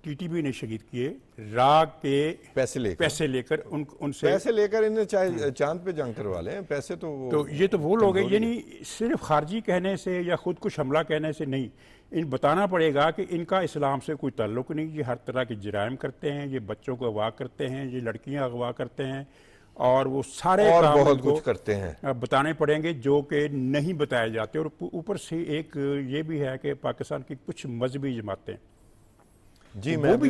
टीटीपी ने शहीद किए। रा के पैसे लेकर उनसे पैसे लेकर इन्हें चाहे चांद पे जंग करवा लें, पैसे तो ये तो वो लोग हैं। यानी सिर्फ खारजी कहने से या खुद कुछ हमला कहने से नहीं, इन बताना पड़ेगा कि इनका इस्लाम से कोई ताल्लुक नहीं। ये हर तरह के जराइम करते हैं, ये बच्चों को अगवा करते हैं, ये लड़कियां अगवा करते हैं, और वो सारे और काम बहुत कुछ करते हैं, बताने पड़ेंगे जो कि नहीं बताए जाते। और ऊपर से एक ये भी है कि पाकिस्तान की कुछ मजहबी जमातें वो भी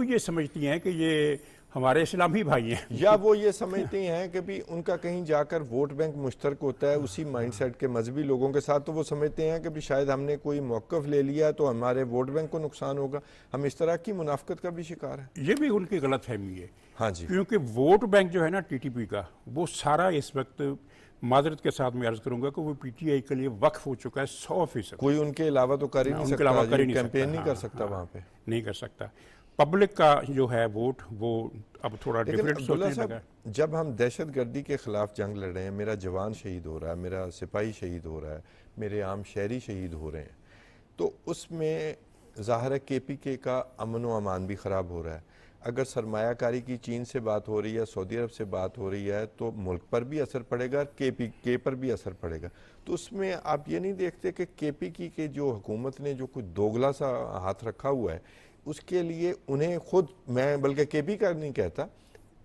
ये समझती हैं कि ये हमारे इस्लामी भाई हैं, या वो ये समझती हैं कि भी उनका कहीं जाकर वोट बैंक मुश्तरक होता है उसी माइंडसेट के मजहबी लोगों के साथ, तो वो समझते हैं कि भी शायद हमने कोई मौक़िफ़ ले लिया तो हमारे वोट बैंक को नुकसान होगा। हम इस तरह की मुनाफिकत का भी शिकार है। ये भी उनकी गलत फहमी है। हाँ जी। क्योंकि वोट बैंक जो है ना टीटीपी का, वो सारा इस वक्त, माजरत के साथ मैं अर्ज करूंगा कि वो पीटीआई के लिए वक्फ हो चुका है 100%। कोई उनके अलावा तो कर ही नहीं सकता, कैंपेन नहीं कर सकता, वहाँ पे नहीं कर सकता। पब्लिक का जो है वोट, वो अब थोड़ा डिफरेंट सोचने लगा। जब हम दहशतगर्दी के खिलाफ जंग लड़ रहे हैं, मेरा जवान शहीद हो रहा है, मेरा सिपाही शहीद हो रहा है, मेरे आम शहरी शहीद हो रहे हैं, तो उसमें ज़ाहिर है KPK का अमन व अमान भी ख़राब हो रहा है। अगर सरमायाकारी की चीन से बात हो रही है, सऊदी अरब से बात हो रही है, तो मुल्क पर भी असर पड़ेगा, KPK पर भी असर पड़ेगा। तो उसमें आप ये नहीं देखते कि KPK के जो हुकूमत ने जो कुछ दोगला सा हाथ रखा हुआ है, उसके लिए उन्हें खुद, मैं बल्कि KPK का नहीं कहता,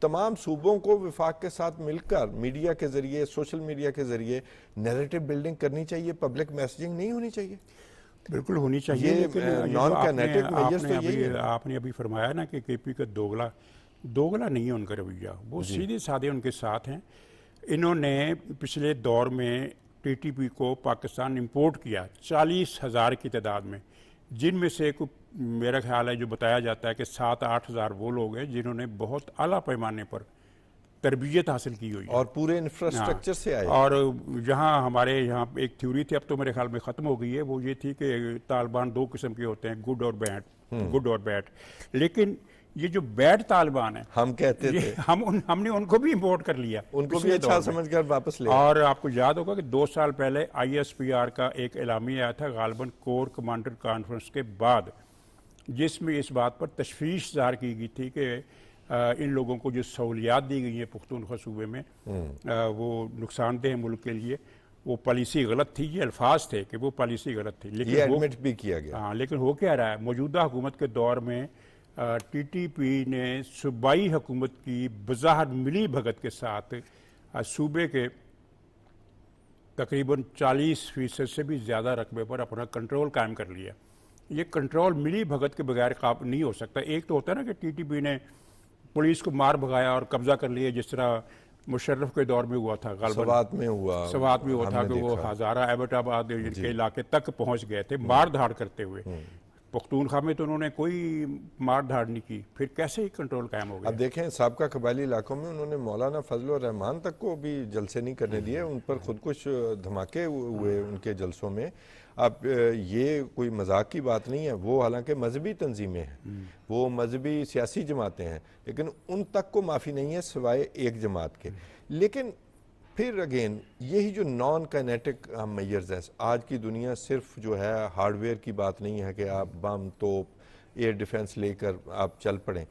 तमाम सूबों को विफाक के साथ मिलकर मीडिया के ज़रिए, सोशल मीडिया के ज़रिए नैरेटिव बिल्डिंग करनी चाहिए, पब्लिक मैसेजिंग नहीं होनी चाहिए। बिल्कुल होनी चाहिए, ये लेकिन ये नॉन जो काइनेटिक मेजर्स तो यही है। आपने अभी फरमाया ना कि केपी का दोगला नहीं है उनका रवैया, वो सीधे साधे उनके साथ हैं। इन्होंने पिछले दौर में टीटीपी को पाकिस्तान इंपोर्ट किया 40,000 की तादाद में, जिनमें से मेरा ख्याल है जो बताया जाता है कि 7-8 हज़ार वो लोग हैं जिन्होंने बहुत आला पैमाने पर तरबियत हासिल की हुई है और पूरे इंफ्रास्ट्रक्चर से आए। और जहाँ हमारे यहाँ एक थ्योरी थी, अब तो मेरे ख्याल में ख़त्म हो गई है, वो ये थी कि तालिबान 2 किस्म के होते हैं, गुड और बैड। लेकिन ये जो बैड तालिबान है, हम कहते थे, हमने उनको भी इंपोर्ट कर लिया, उनको भी अच्छा समझकर वापस ले। और आपको याद होगा कि 2 साल पहले ISPR का एक एलामिया आया था गालिबन कोर कमांडर कॉन्फ्रेंस के बाद, जिसमें इस बात पर तशवीश ज़ाहिर की गई थी कि इन लोगों को जो सहूलियात दी गई है पुख्तूनख्वा सूबे में वो नुकसानदेह मुल्क के लिए, वो पॉलिसी गलत थी। ये अल्फाज थे कि वो पॉलिसी गलत थी, लेकिन ये एडमिट भी किया गया। हाँ, लेकिन हो क्या रहा है, मौजूदा हुकूमत के दौर में TTP ने सूबाई हुकूमत की बज़ाहर मिली भगत के साथ सूबे के तकरीबन 40% से भी ज़्यादा रकबे पर अपना कंट्रोल कायम कर लिया। ये कंट्रोल मिली भगत के बगैर नहीं हो सकता। एक तो होता है ना कि TTP ने पुलिस को मार भगाया और कब्जा कर लिया, जिस तरह मुशर्रफ के दौर में हुआ था, सवात में हुआ था कि वो हज़ारा एबटाबाद के इलाके तक पहुंच गए थे मार धाड़ करते हुए। पख्तूनख्वा में तो उन्होंने कोई मार धाड़ नहीं की, फिर कैसे ही कंट्रोल कायम हो गया। अब देखें साबका कबायली इलाकों में उन्होंने मौलाना फजल रहमान तक को भी जलसे नहीं करने दिए, उन पर खुद कुछ धमाके हुए उनके जलसों में। अब ये कोई मजाक की बात नहीं है, वो हालांकि मजहबी तंजीमें हैं, वो मजहबी सियासी जमातें हैं, लेकिन उन तक को माफ़ी नहीं है सिवाय एक जमात के। लेकिन फिर अगेन यही जो नॉन काइनेटिक मेजर्स हैं, आज की दुनिया सिर्फ जो है हार्डवेयर की बात नहीं है कि आप बम तोप एयर डिफेंस लेकर आप चल पड़ें।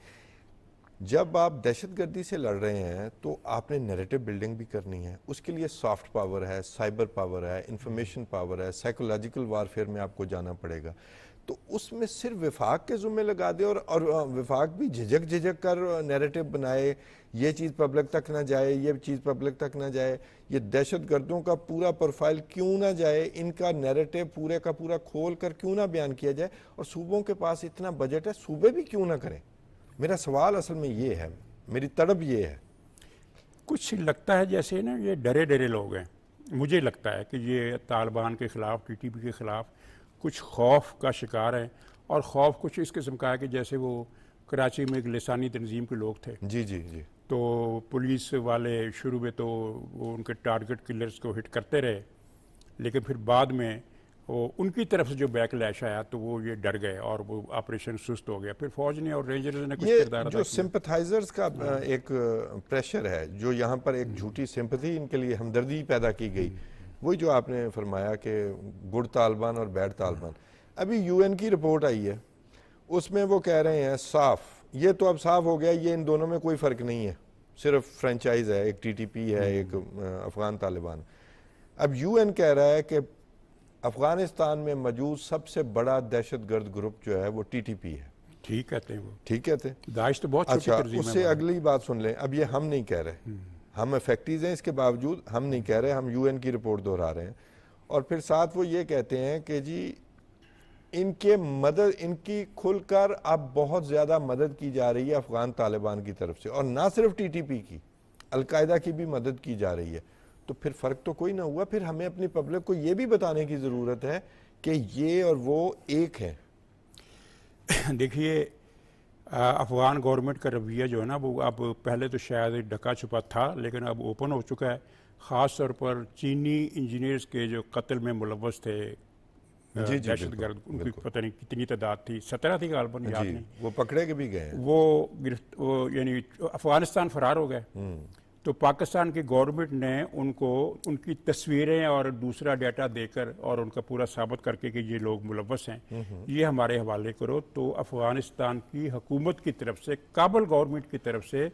जब आप दहशतगर्दी से लड़ रहे हैं तो आपने नैरेटिव बिल्डिंग भी करनी है, उसके लिए सॉफ्ट पावर है, साइबर पावर है, इंफॉर्मेशन पावर है, साइकोलॉजिकल वारफेयर में आपको जाना पड़ेगा। तो उसमें सिर्फ विफाक के ज़ुम्मे लगा दे और विफाक भी झिझक कर नैरेटिव बनाए, ये चीज़ पब्लिक तक ना जाए, ये चीज़ पब्लिक तक ना जाए, ये दहशतगर्दों का पूरा प्रोफाइल क्यों ना जाए, इनका नैरेटिव पूरे का पूरा खोल कर क्यों ना बयान किया जाए, और सूबों के पास इतना बजट है, सूबे भी क्यों ना करें। मेरा सवाल असल में ये है, मेरी तड़प ये है। कुछ लगता है जैसे ना ये डरे लोग हैं, मुझे लगता है कि ये तालिबान के ख़िलाफ़, TTP के ख़िलाफ़ कुछ खौफ का शिकार है, और खौफ कुछ इस किस्म का है कि जैसे वो कराची में एक लिसानी तंजीम के लोग थे, जी, तो पुलिस वाले शुरू में तो वो उनके टारगेट किलर्स को हिट करते रहे, लेकिन फिर बाद में वो उनकी तरफ से जो बैकलैश आया तो वो ये डर गए और वो ऑपरेशन सुस्त हो गया। फिर फौज ने और रेंजर्स ने कुछ किरदार अदा किया। जो सिंपथाइजर्स का एक प्रेशर है, जो यहाँ पर एक झूठी सिंपथी, इनके लिए हमदर्दी पैदा की गई, वही जो आपने फरमाया कि गुड तालिबान और बैड तालिबान। अभी UN की रिपोर्ट आई है, उसमें वो कह रहे हैं साफ, ये तो अब साफ हो गया, ये इन दोनों में कोई फ़र्क नहीं है, सिर्फ फ्रेंचाइज है, एक TTP है, एक अफगान तालिबान। अब UN कह रहा है कि अफगानिस्तान में मौजूद सबसे बड़ा दहशतगर्द ग्रुप जो है वो TTP है। ठीक कहते हैं वो, ठीक कहते हैं, दाइश तो बहुत छोटी तंजीम है। उससे अगली बात सुन लें, अब ये हम नहीं कह रहे, हम इफेक्टिव हैं, इसके बावजूद हम नहीं कह रहे, हम UN की रिपोर्ट दोहरा रहे हैं। और फिर साथ वो ये कहते हैं कि जी इनकी खुलकर अब बहुत ज़्यादा मदद की जा रही है अफगान तालिबान की तरफ से, और ना सिर्फ TTP की, अलकायदा की भी मदद की जा रही है। तो फिर फ़र्क तो कोई ना हुआ। फिर हमें अपनी पब्लिक को ये भी बताने की ज़रूरत है कि ये और वो एक है। देखिए, अफ़गान गवर्नमेंट का रवैया जो है ना, वो अब पहले तो शायद ढका छुपा था, लेकिन अब ओपन हो चुका है। ख़ास तौर पर चीनी इंजीनियर्स के जो कत्ल में मुलव्वस थे दहशतगर्द, उनकी पता नहीं कितनी तादाद थी, 17 थी गालिबन, याद नहीं, वो पकड़े के भी गए, वो यानी अफ़गानिस्तान फरार हो गए। तो पाकिस्तान की गवर्नमेंट ने उनको उनकी तस्वीरें और दूसरा डाटा देकर और उनका पूरा साबित करके कि ये लोग मुलव्वस हैं, ये हमारे हवाले करो, तो अफ़गानिस्तान की हुकूमत की तरफ से, काबुल गवर्नमेंट की तरफ से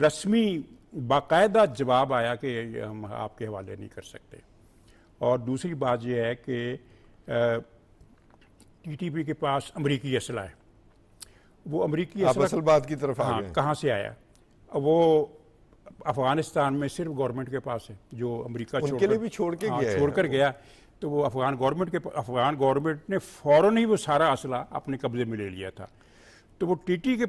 रस्मी बाकायदा जवाब आया कि हम आपके हवाले नहीं कर सकते। और दूसरी बात यह है कि TTP के पास अमरीकी असला है, वो अमरीकी असल बात की तरफ हाँ, कहाँ से आया? वो अफगानिस्तान में सिर्फ गवर्नमेंट के पास है, जो अमेरिका उनके लिए भी छोड़ कर गया। तो वो अफगान गवर्नमेंट ने फ़ौरन ही वो सारा असला अपने कब्जे में ले लिया था। तो वो टीटीपी के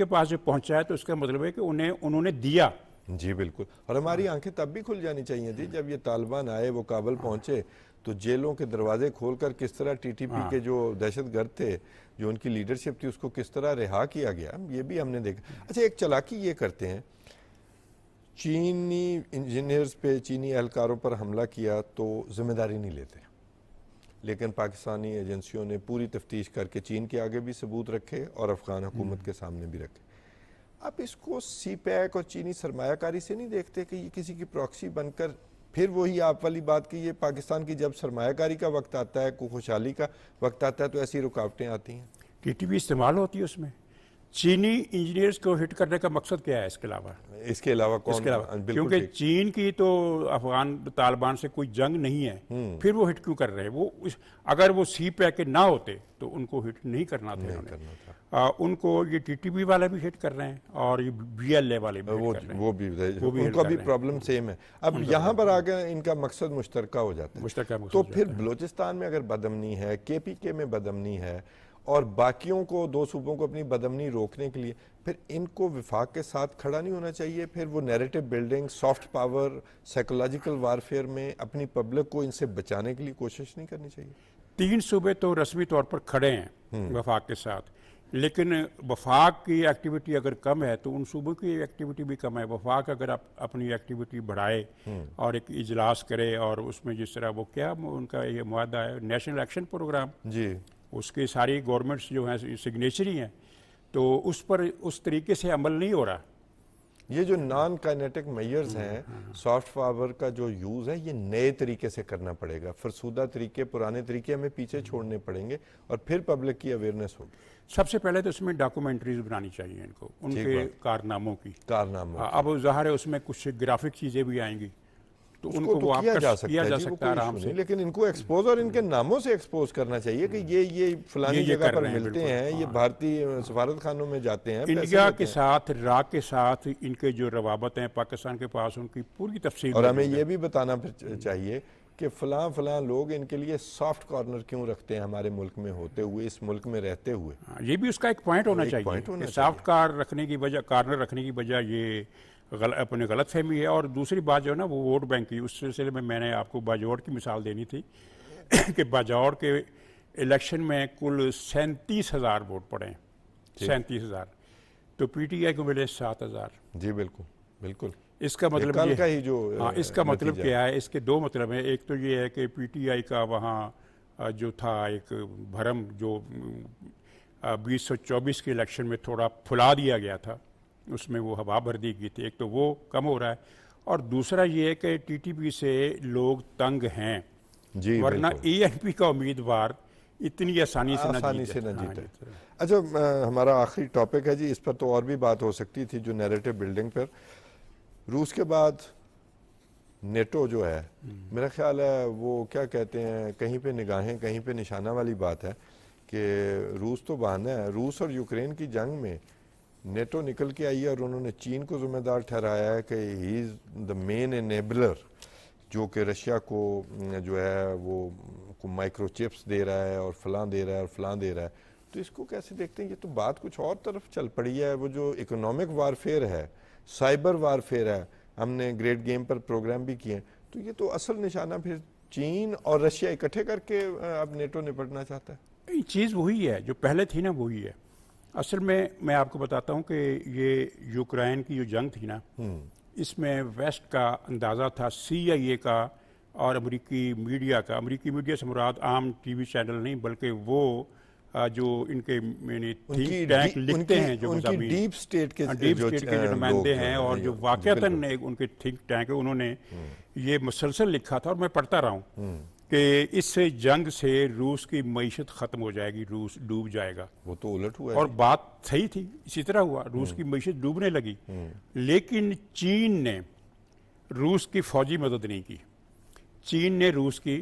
पास जो पहुंचा है तो उसका मतलब है कि उन्होंने दिया। जी बिल्कुल, और हमारी आंखें तब भी खुल जानी चाहिए थी जब ये तालिबान आए, वो काबल पहुंचे, तो जेलों के दरवाजे खोलकर किस तरह टीटीपी के जो दहशतगर्द थे, जो उनकी लीडरशिप थी, उसको किस तरह रिहा किया गया, ये भी हमने देखा। अच्छा, एक चालाकी ये करते हैं, चीनी इंजीनियर्स पे, चीनी एहलकारों पर हमला किया तो जिम्मेदारी नहीं लेते, लेकिन पाकिस्तानी एजेंसियों ने पूरी तफ्तीश करके चीन के आगे भी सबूत रखे और अफगान हुकूमत के सामने भी रखे। आप इसको सीपैक और चीनी सरमायाकारी से नहीं देखते कि ये किसी की प्रॉक्सी बनकर, फिर वही आप वाली बात की, ये पाकिस्तान की जब सरमायाकारी का वक्त आता है, को खुशहाली का वक्त आता है, तो ऐसी रुकावटें आती हैं। टीटीपी इस्तेमाल होती है उसमें। चीनी इंजीनियर्स को हिट करने का मकसद क्या है इसके अलावा? इसके अलावा कौन? इसके अलावा बिल्कुल क्योंकि ठीक। चीन की तो अफगान तालिबान से कोई जंग नहीं है, फिर वो हिट क्यों कर रहे हैं? अगर वो सी पैक के ना होते तो उनको हिट नहीं करना था। उनको ये टीटीपी वाले भी हिट कर रहे हैं और ये बीएलए वाले भी हिट कर रहे हैं। वो भी उनका भी प्रॉब्लम सेम है। अब यहाँ पर आगे इनका मकसद मुश्तरका हो जाता है। तो फिर बलूचिस्तान में अगर बदअमनी है, केपीके में बदअमनी है, और बाकियों को, दो सूबों को अपनी बदअमनी रोकने के लिए, फिर इनको विफाक के साथ खड़ा नहीं होना चाहिए? फिर वो narrative building, soft power, psychological warfare में अपनी पब्लिक को इनसे बचाने के लिए कोशिश नहीं करनी चाहिए? 3 सूबे तो रस्मी तौर पर खड़े हैं वफाक के साथ, लेकिन वफाक की एक्टिविटी अगर कम है तो उन सूबों की एक्टिविटी भी कम है। वफाक अगर अपनी एक्टिविटी बढ़ाए और एक इजलास करे, और उसमें जिस तरह वो क्या उनका ये मुआहदा है, नेशनल एक्शन प्रोग्राम जी, उसके सारी गवर्नमेंट्स जो हैं सिग्नेचरी हैं, तो उस पर उस तरीके से अमल नहीं हो रहा। ये जो नॉन काइनेटिक मेजर्स हैं, सॉफ्ट पावर का जो यूज़ है, ये नए तरीके से करना पड़ेगा। फरसूदा तरीके, पुराने तरीके हमें पीछे छोड़ने पड़ेंगे और फिर पब्लिक की अवेयरनेस होगी। सबसे पहले तो उसमें डॉक्यूमेंट्रीज बनानी चाहिए इनको, उनके कारनामों की। अब ज़ाहिर है उसमें कुछ ग्राफिक चीज़ें भी आएंगी, तो उनको वो किया जा सकता है आराम से। लेकिन इनको एक्सपोज और इनके नामों से एक्सपोज करना चाहिए कि ये फलानी जगह पर मिलते हैं, ये भारतीय सफारत खानों में जाते हैं, इंडिया के साथ, इराक के साथ इनके जो रवाबत हैं पाकिस्तान के पास, उनकी पूरी तफसील। और हमें ये भी बताना चाहिए कि फलां लोग इनके लिए सॉफ्ट कॉर्नर क्यों रखते हैं हमारे मुल्क में होते हुए, इस मुल्क में रहते हुए। ये भी उसका एक पॉइंट होना चाहिए। सॉफ्ट कॉर्नर रखने की वजह ये अपनी गलत फहमी है। और दूसरी बात जो है ना, वो वोट बैंक की, उस सिलसिले में मैंने आपको बाजौड़ की मिसाल देनी थी कि बाजौड़ के इलेक्शन में कुल 37,000 वोट पड़े हैं, 37,000, तो पीटीआई को मिले 7,000। जी बिल्कुल बिल्कुल। इसका मतलब ये का ही जो इसका मतलब क्या है? इसके 2 मतलब हैं। एक तो ये है कि पीटीआई का वहाँ जो था एक भरम, जो 2024 के इलेक्शन में थोड़ा फुला दिया गया था, उसमें वो हवा भर दी गई थी। एक तो वो कम हो रहा है, और दूसरा ये है कि टीटीपी से लोग तंग हैं, वरना एएनपी का उम्मीदवार इतनी आसानी से न जीते। अच्छा, हमारा आखिरी टॉपिक है जी, इस पर तो और भी बात हो सकती थी, जो नैरेटिव बिल्डिंग पर। रूस के बाद नेटो जो है, मेरा ख्याल है वो क्या कहते हैं, कहीं पे निगाहें कहीं पे निशाना वाली बात है कि रूस तो बहाना है। रूस और यूक्रेन की जंग में नेटो निकल के आई है और उन्होंने चीन को जिम्मेदार ठहराया है कि he is the main enabler, जो कि रशिया को जो है वो माइक्रो चिप्स दे रहा है और फलां दे रहा है और फलां दे रहा है। तो इसको कैसे देखते हैं? ये तो बात कुछ और तरफ चल पड़ी है। वो जो इकोनॉमिक वारफेयर है, साइबर वारफेयर है, हमने ग्रेट गेम पर प्रोग्राम भी किए, तो ये तो असल निशाना फिर चीन और रशिया इकट्ठे करके अब नेटो निपटना चाहता है। चीज़ वही है जो पहले थी ना, वही है। असल में मैं आपको बताता हूँ कि ये यूक्रेन की जो जंग थी ना, इसमें वेस्ट का अंदाज़ा था, CIA का और अमेरिकी मीडिया का। अमेरिकी मीडिया से मुराद आम टीवी चैनल नहीं, बल्कि वो जो इनके थिंक टैंक लिखते हैं, जो डीप स्टेट के जो नुमाइंदे हैं और जो वाकयातन उनके थिंक टैंक है, उन्होंने ये मुसलसल लिखा था और मैं पढ़ता रहा हूँ कि इससे जंग से रूस की मईशत ख़त्म हो जाएगी, रूस डूब जाएगा। वो तो उलट हुआ और बात सही थी, इसी तरह हुआ, रूस की मईशत डूबने लगी। लेकिन चीन ने रूस की फौजी मदद नहीं की, चीन ने रूस की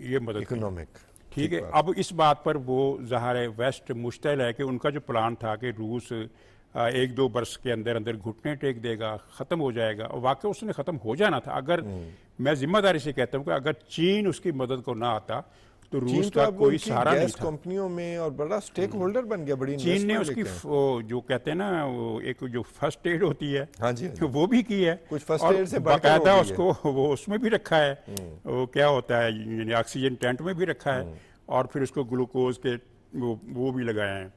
ये मदद इकोनॉमिक, ठीक है। अब इस बात पर वो ज़ाहिर है वेस्ट मुश्तैल है कि उनका जो प्लान था कि रूस एक दो बरस के अंदर अंदर घुटने टेक देगा, ख़त्म हो जाएगा। और वाकई उसने ख़त्म हो जाना था अगर, मैं जिम्मेदारी से कहता हूँ कि अगर चीन उसकी मदद को ना आता तो रूस का कोई सहारा नहीं था। कंपनियों में और बड़ा स्टेक होल्डर बन गया, बड़ी चीन ने investment उसकी लेके। वो जो कहते हैं ना, वो एक जो फर्स्ट एड होती है, हाँ जी, हाँ जी। वो भी की है। कुछ first और aid से बढ़कर बाकायदा हो गई है। उसको वो उसमें भी रखा है, वो क्या होता है, यानी ऑक्सीजन टेंट में भी रखा है, और फिर उसको ग्लूकोज के वो भी लगाए हैं।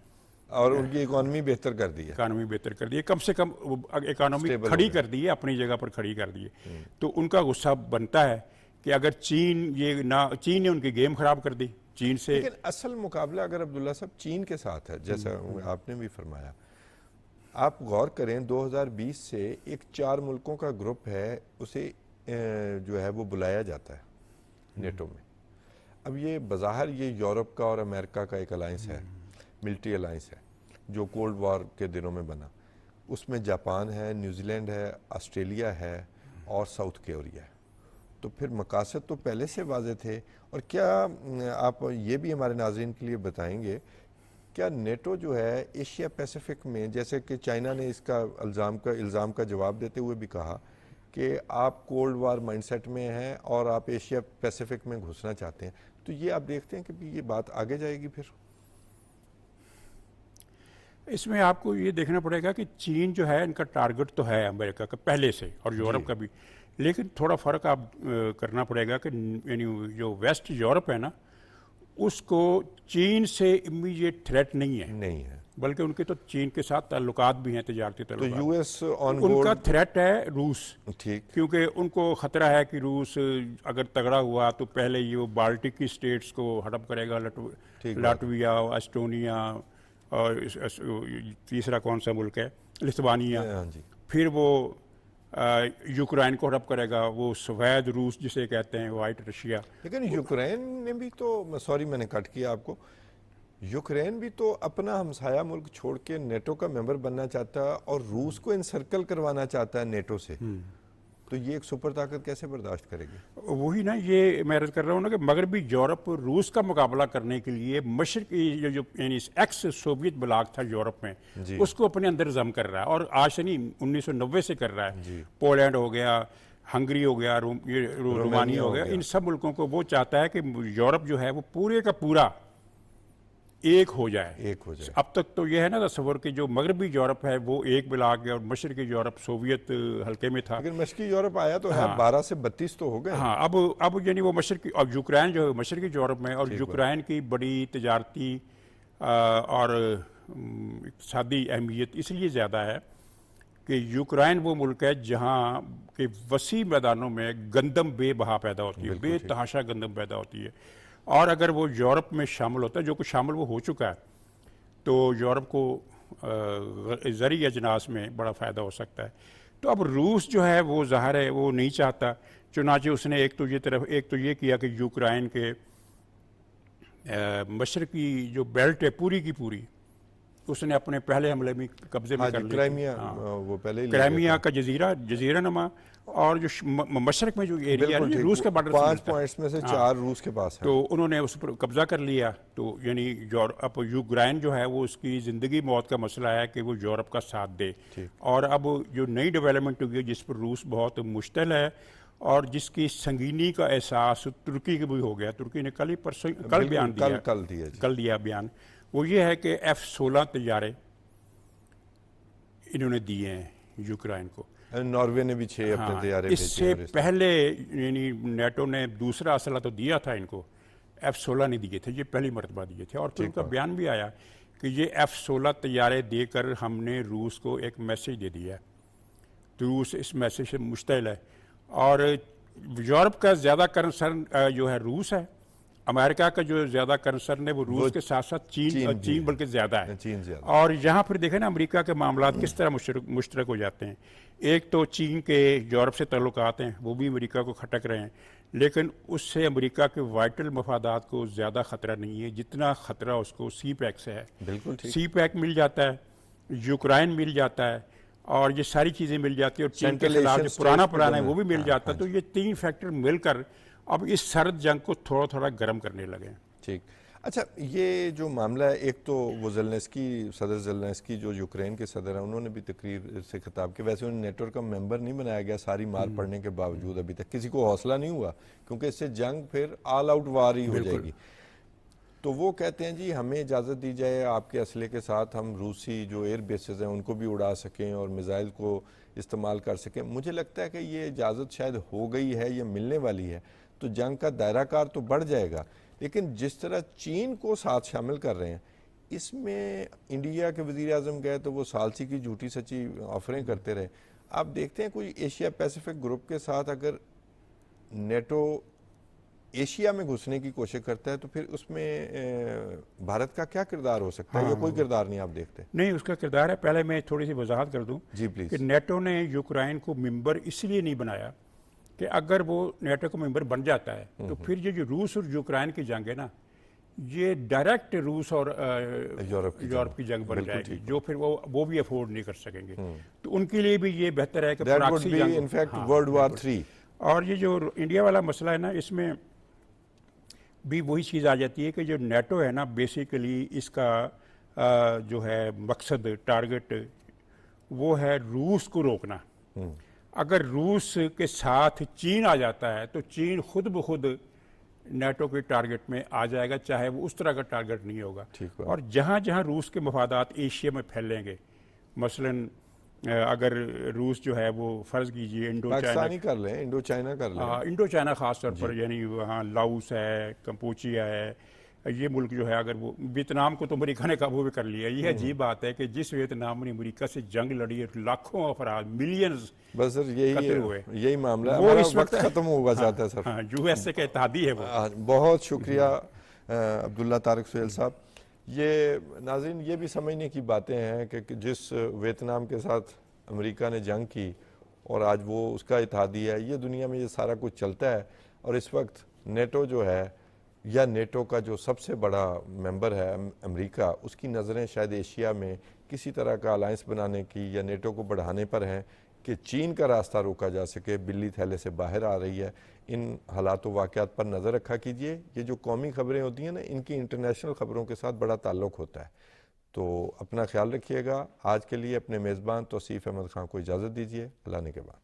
और उनकी इकोनॉमी बेहतर कर दी है। इकानमी बेहतर कर दी है, कम से कम इकानमी Stable खड़ी हो गई। कर दी है, अपनी जगह पर खड़ी कर दी है। तो उनका गुस्सा बनता है कि अगर चीन ने उनकी गेम खराब कर दी। चीन से लेकिन असल मुकाबला अगर अब्दुल्ला साहब चीन के साथ है, जैसा आपने भी फरमाया, आप गौर करें 2020 से एक 4 मुल्कों का ग्रुप है, उसे जो है वो बुलाया जाता है नेटो में। अब ये बज़ाहिर ये यूरोप का और अमेरिका का एक अलायंस है, मिलिट्री अलायंस है, जो कोल्ड वॉर के दिनों में बना। उसमें जापान है, न्यूजीलैंड है, ऑस्ट्रेलिया है और साउथ कोरिया है। तो फिर मकासद तो पहले से वाज़े थे। और क्या आप ये भी हमारे नाज़रीन के लिए बताएंगे, क्या नेटो जो है एशिया पैसिफिक में, जैसे कि चाइना ने इसका इल्ज़ाम का जवाब देते हुए भी कहा कि आप कोल्ड वार माइंडसेट में हैं और आप एशिया पैसिफिक में घुसना चाहते हैं, तो ये आप देखते हैं कि ये बात आगे जाएगी? फिर इसमें आपको ये देखना पड़ेगा कि चीन जो है, इनका टारगेट तो है अमेरिका का पहले से और यूरोप का भी, लेकिन थोड़ा फ़र्क आप करना पड़ेगा कि यानी जो वेस्ट यूरोप है ना, उसको चीन से इमीडिएट थ्रेट नहीं है, बल्कि उनके तो चीन के साथ ताल्लुकात भी हैं, तजारती तो ताल्लुकात। यूएस ऑन उनका थ्रेट है रूस, ठीक, क्योंकि उनको ख़तरा है कि रूस अगर तगड़ा हुआ तो पहले ये वो बाल्टिक की स्टेट्स को हड़प करेगा, लाटविया, एस्टोनिया, और तीसरा कौन सा मुल्क है, लिथुआनिया, हाँ जी। फिर वो यूक्रेन को हड़प करेगा, वो सफ़ेद रूस जिसे कहते हैं, वाइट रशिया। लेकिन यूक्रेन ने भी तो, सॉरी मैंने कट किया आपको, यूक्रेन भी तो अपना हमसाया मुल्क छोड़ के नेटो का मेंबर बनना चाहता है और रूस को इनसर्कल करवाना चाहता है नेटो से। तो ये एक सुपर ताकत कैसे बर्दाश्त करेगी? वही ना, ये मैं अर्ज कर रहा हूँ ना कि मगरबी यूरोप रूस का मुकाबला करने के लिए मशरकी जो यानी एक्स सोवियत ब्लॉक था यूरोप में, उसको अपने अंदर जम कर रहा है, और आज से नहीं 1990 से कर रहा है। पोलैंड हो गया, हंगरी हो गया, रोमानिया हो गया, इन सब मुल्कों को वो चाहता है कि यूरोप जो है वो पूरे का पूरा एक हो जाए। अब तक तो यह है ना तस्वर कि जो मगरबी यूरोप है वो एक ब्लॉक है और मशरकी यूरोप सोवियत हल्के में था। लेकिन मशरकी यूरोप आया तो है, 12 से 32 तो हो गए। हाँ, अब यानी वो मशरकी, और यूक्रेन जो है मशरकी यूरोप में, और यूक्रेन की बड़ी तजारती और इक़्तिसादी अहमियत इसलिए ज़्यादा है कि यूक्रेन वो मुल्क है जहाँ के वसी मैदानों में गंदम बेबहा पैदा होती है, बेतहाशा गंदम पैदा होती है। और अगर वो यूरोप में शामिल होता है, जो कुछ शामिल वो हो चुका है, तो यूरोप को ज़री अजनास में बड़ा फ़ायदा हो सकता है। तो अब रूस जो है वो ज़ाहिर है वो नहीं चाहता, चुनांचे उसने एक तो ये किया कि यूक्रेन के मशरकी जो बेल्ट है पूरी की पूरी उसने अपने पहले हमले में कब्जे में कर लिया। वो पहले क्राइमिया का जजीरा नमा, और जो मशरक में जो एरिया है रूस के बॉर्डर 5 पॉइंट्स में से 4 रूस के पास है, तो उन्होंने उस पर कब्जा कर लिया। तो यानी अब यूक्रेन जो है वो उसकी ज़िंदगी मौत का मसला है कि वो यूरोप का साथ दे। और अब जो नई डेवलपमेंट हुई है जिस पर रूस बहुत मुश्तिल है और जिसकी संगीनी का एहसास तुर्की के भी हो गया, तुर्की ने कल बयान दिया, कल दिया बयान, वो ये है कि F-16 तैयारे इन्होंने दिए हैं यूक्रेन को। नॉर्वे ने भी 6 अपने तैयारे भेजे। इससे पहले यानी नेटो ने दूसरा असला तो दिया था इनको, F-16 नहीं दिए थे, ये पहली मरतबा दिए थे। और फिर उनका बयान भी आया कि ये F-16 तैयारे देकर हमने रूस को एक मैसेज दे दिया है, तो रूस इस मैसेज से मुश्तिल है। और यूरोप का ज़्यादा कंसर्न जो है रूस है, अमेरिका का जो ज़्यादा कंसर्न है वो रूस के साथ साथ चीन बल्कि ज़्यादा है। और यहाँ पर देखें ना अमेरिका के मामला किस तरह मुश्तरक हो जाते हैं। एक तो चीन के यूरोप से ताल्लुकात हैं, वो भी अमेरिका को खटक रहे हैं, लेकिन उससे अमेरिका के वाइटल मफादात को ज़्यादा ख़तरा नहीं है जितना ख़तरा उसको सी पैक से है। बिल्कुल ठीक। सी पैक मिल जाता है, यूक्रेन मिल जाता है, और ये सारी चीज़ें मिल जाती है, और चीन के खिलाफ जो पुराना है वो भी मिल जाता है। तो ये 3 फैक्टर मिलकर अब इस सर्द जंग को थोड़ा थोड़ा गर्म करने लगे। ठीक। अच्छा, ये जो मामला है, एक तो वो सदर ज़ेलेंस्की जो यूक्रेन के सदर हैं, उन्होंने भी तकरीर से खिताब किया। वैसे उन्हें नेटो का मेंबर नहीं बनाया गया सारी मार पड़ने के बावजूद, अभी तक किसी को हौसला नहीं हुआ, क्योंकि इससे जंग फिर ऑल आउट वार ही हो जाएगी। तो वो कहते हैं जी हमें इजाज़त दी जाए, आपके असले के साथ हम रूसी जो एयर बेसेस हैं उनको भी उड़ा सकें और मिसाइल को इस्तेमाल कर सकें। मुझे लगता है कि ये इजाज़त शायद हो गई है, ये मिलने वाली है, तो जंग का दायरा कार तो बढ़ जाएगा। लेकिन जिस तरह चीन को साथ शामिल कर रहे हैं, इसमें इंडिया के वज़ीर आज़म गए तो वो सालसी की झूठी सच्ची ऑफरें करते रहे। आप देखते हैं कोई एशिया पैसिफिक ग्रुप के साथ अगर नेटो एशिया में घुसने की कोशिश करता है तो फिर उसमें भारत का क्या किरदार हो सकता है, या कोई किरदार नहीं आप देखते? नहीं, उसका किरदार है। पहले मैं थोड़ी सी वजाहत कर दूं जी प्लीज। कि नेटो ने यूक्रेन को मेंबर इसलिए नहीं बनाया कि अगर वो नेटो का मेंबर बन जाता है तो फिर ये जो रूस और यूक्रेन की जंग है ना, ये डायरेक्ट रूस और यूरोप की जंग बन जाएगी, जो फिर वो भी अफोर्ड नहीं कर सकेंगे। तो उनके लिए भी ये बेहतर है कि प्रॉक्सी जंग, इनफैक्ट वर्ल्ड वॉर 3। और ये जो इंडिया वाला मसला है ना, इसमें भी वही चीज़ आ जाती है कि जो नेटो है ना, बेसिकली इसका जो है मकसद, टारगेट, वो है रूस को रोकना। अगर रूस के साथ चीन आ जाता है तो चीन खुद ब खुद नेटो के टारगेट में आ जाएगा, चाहे वो उस तरह का टारगेट नहीं होगा। और जहाँ जहाँ रूस के मफादात एशिया में फैलेंगे, मसलन अगर रूस जो है वो फ़र्ज़ कीजिए इंडो चाइना ख़ास तौर पर, यानी वहाँ लाओस है, कंपोचिया है, ये मुल्क जो है, अगर वो वियतनाम को तो अमेरिका ने काबू भी कर लिया। ये अजीब बात है कि जिस वियतनाम ने अमेरिका से जंग लड़ी है, लाखों अफराद, मिलियंस बस सर यही मामला है। वो इस वक्त खत्म होगा चाहता है सर। हाँ, यूएसए के इत्तेहादी है वो। बहुत शुक्रिया अब्दुल्ला तारिक सुहेल साहब। ये नाज़रीन, ये भी समझने की बातें हैं कि जिस वियतनाम के साथ अमेरिका ने जंग की और आज वो उसका इत्तेहादी है, ये दुनिया में ये सारा कुछ चलता है। और इस वक्त नेटो जो है, या नेटो का जो सबसे बड़ा मेंबर है अमेरिका, उसकी नज़रें शायद एशिया में किसी तरह का अलायंस बनाने की या नेटो को बढ़ाने पर हैं कि चीन का रास्ता रोका जा सके, बिल्ली थैले से बाहर आ रही है। इन हालात व वाक़यात पर नज़र रखा कीजिए। ये जो कौमी खबरें होती हैं ना, इनकी इंटरनेशनल ख़बरों के साथ बड़ा ताल्लुक़ होता है। तो अपना ख्याल रखिएगा। आज के लिए अपने मेज़बान तौसीफ़ अहमद खान को इजाज़त दीजिए। अल्लाह ने के बाद।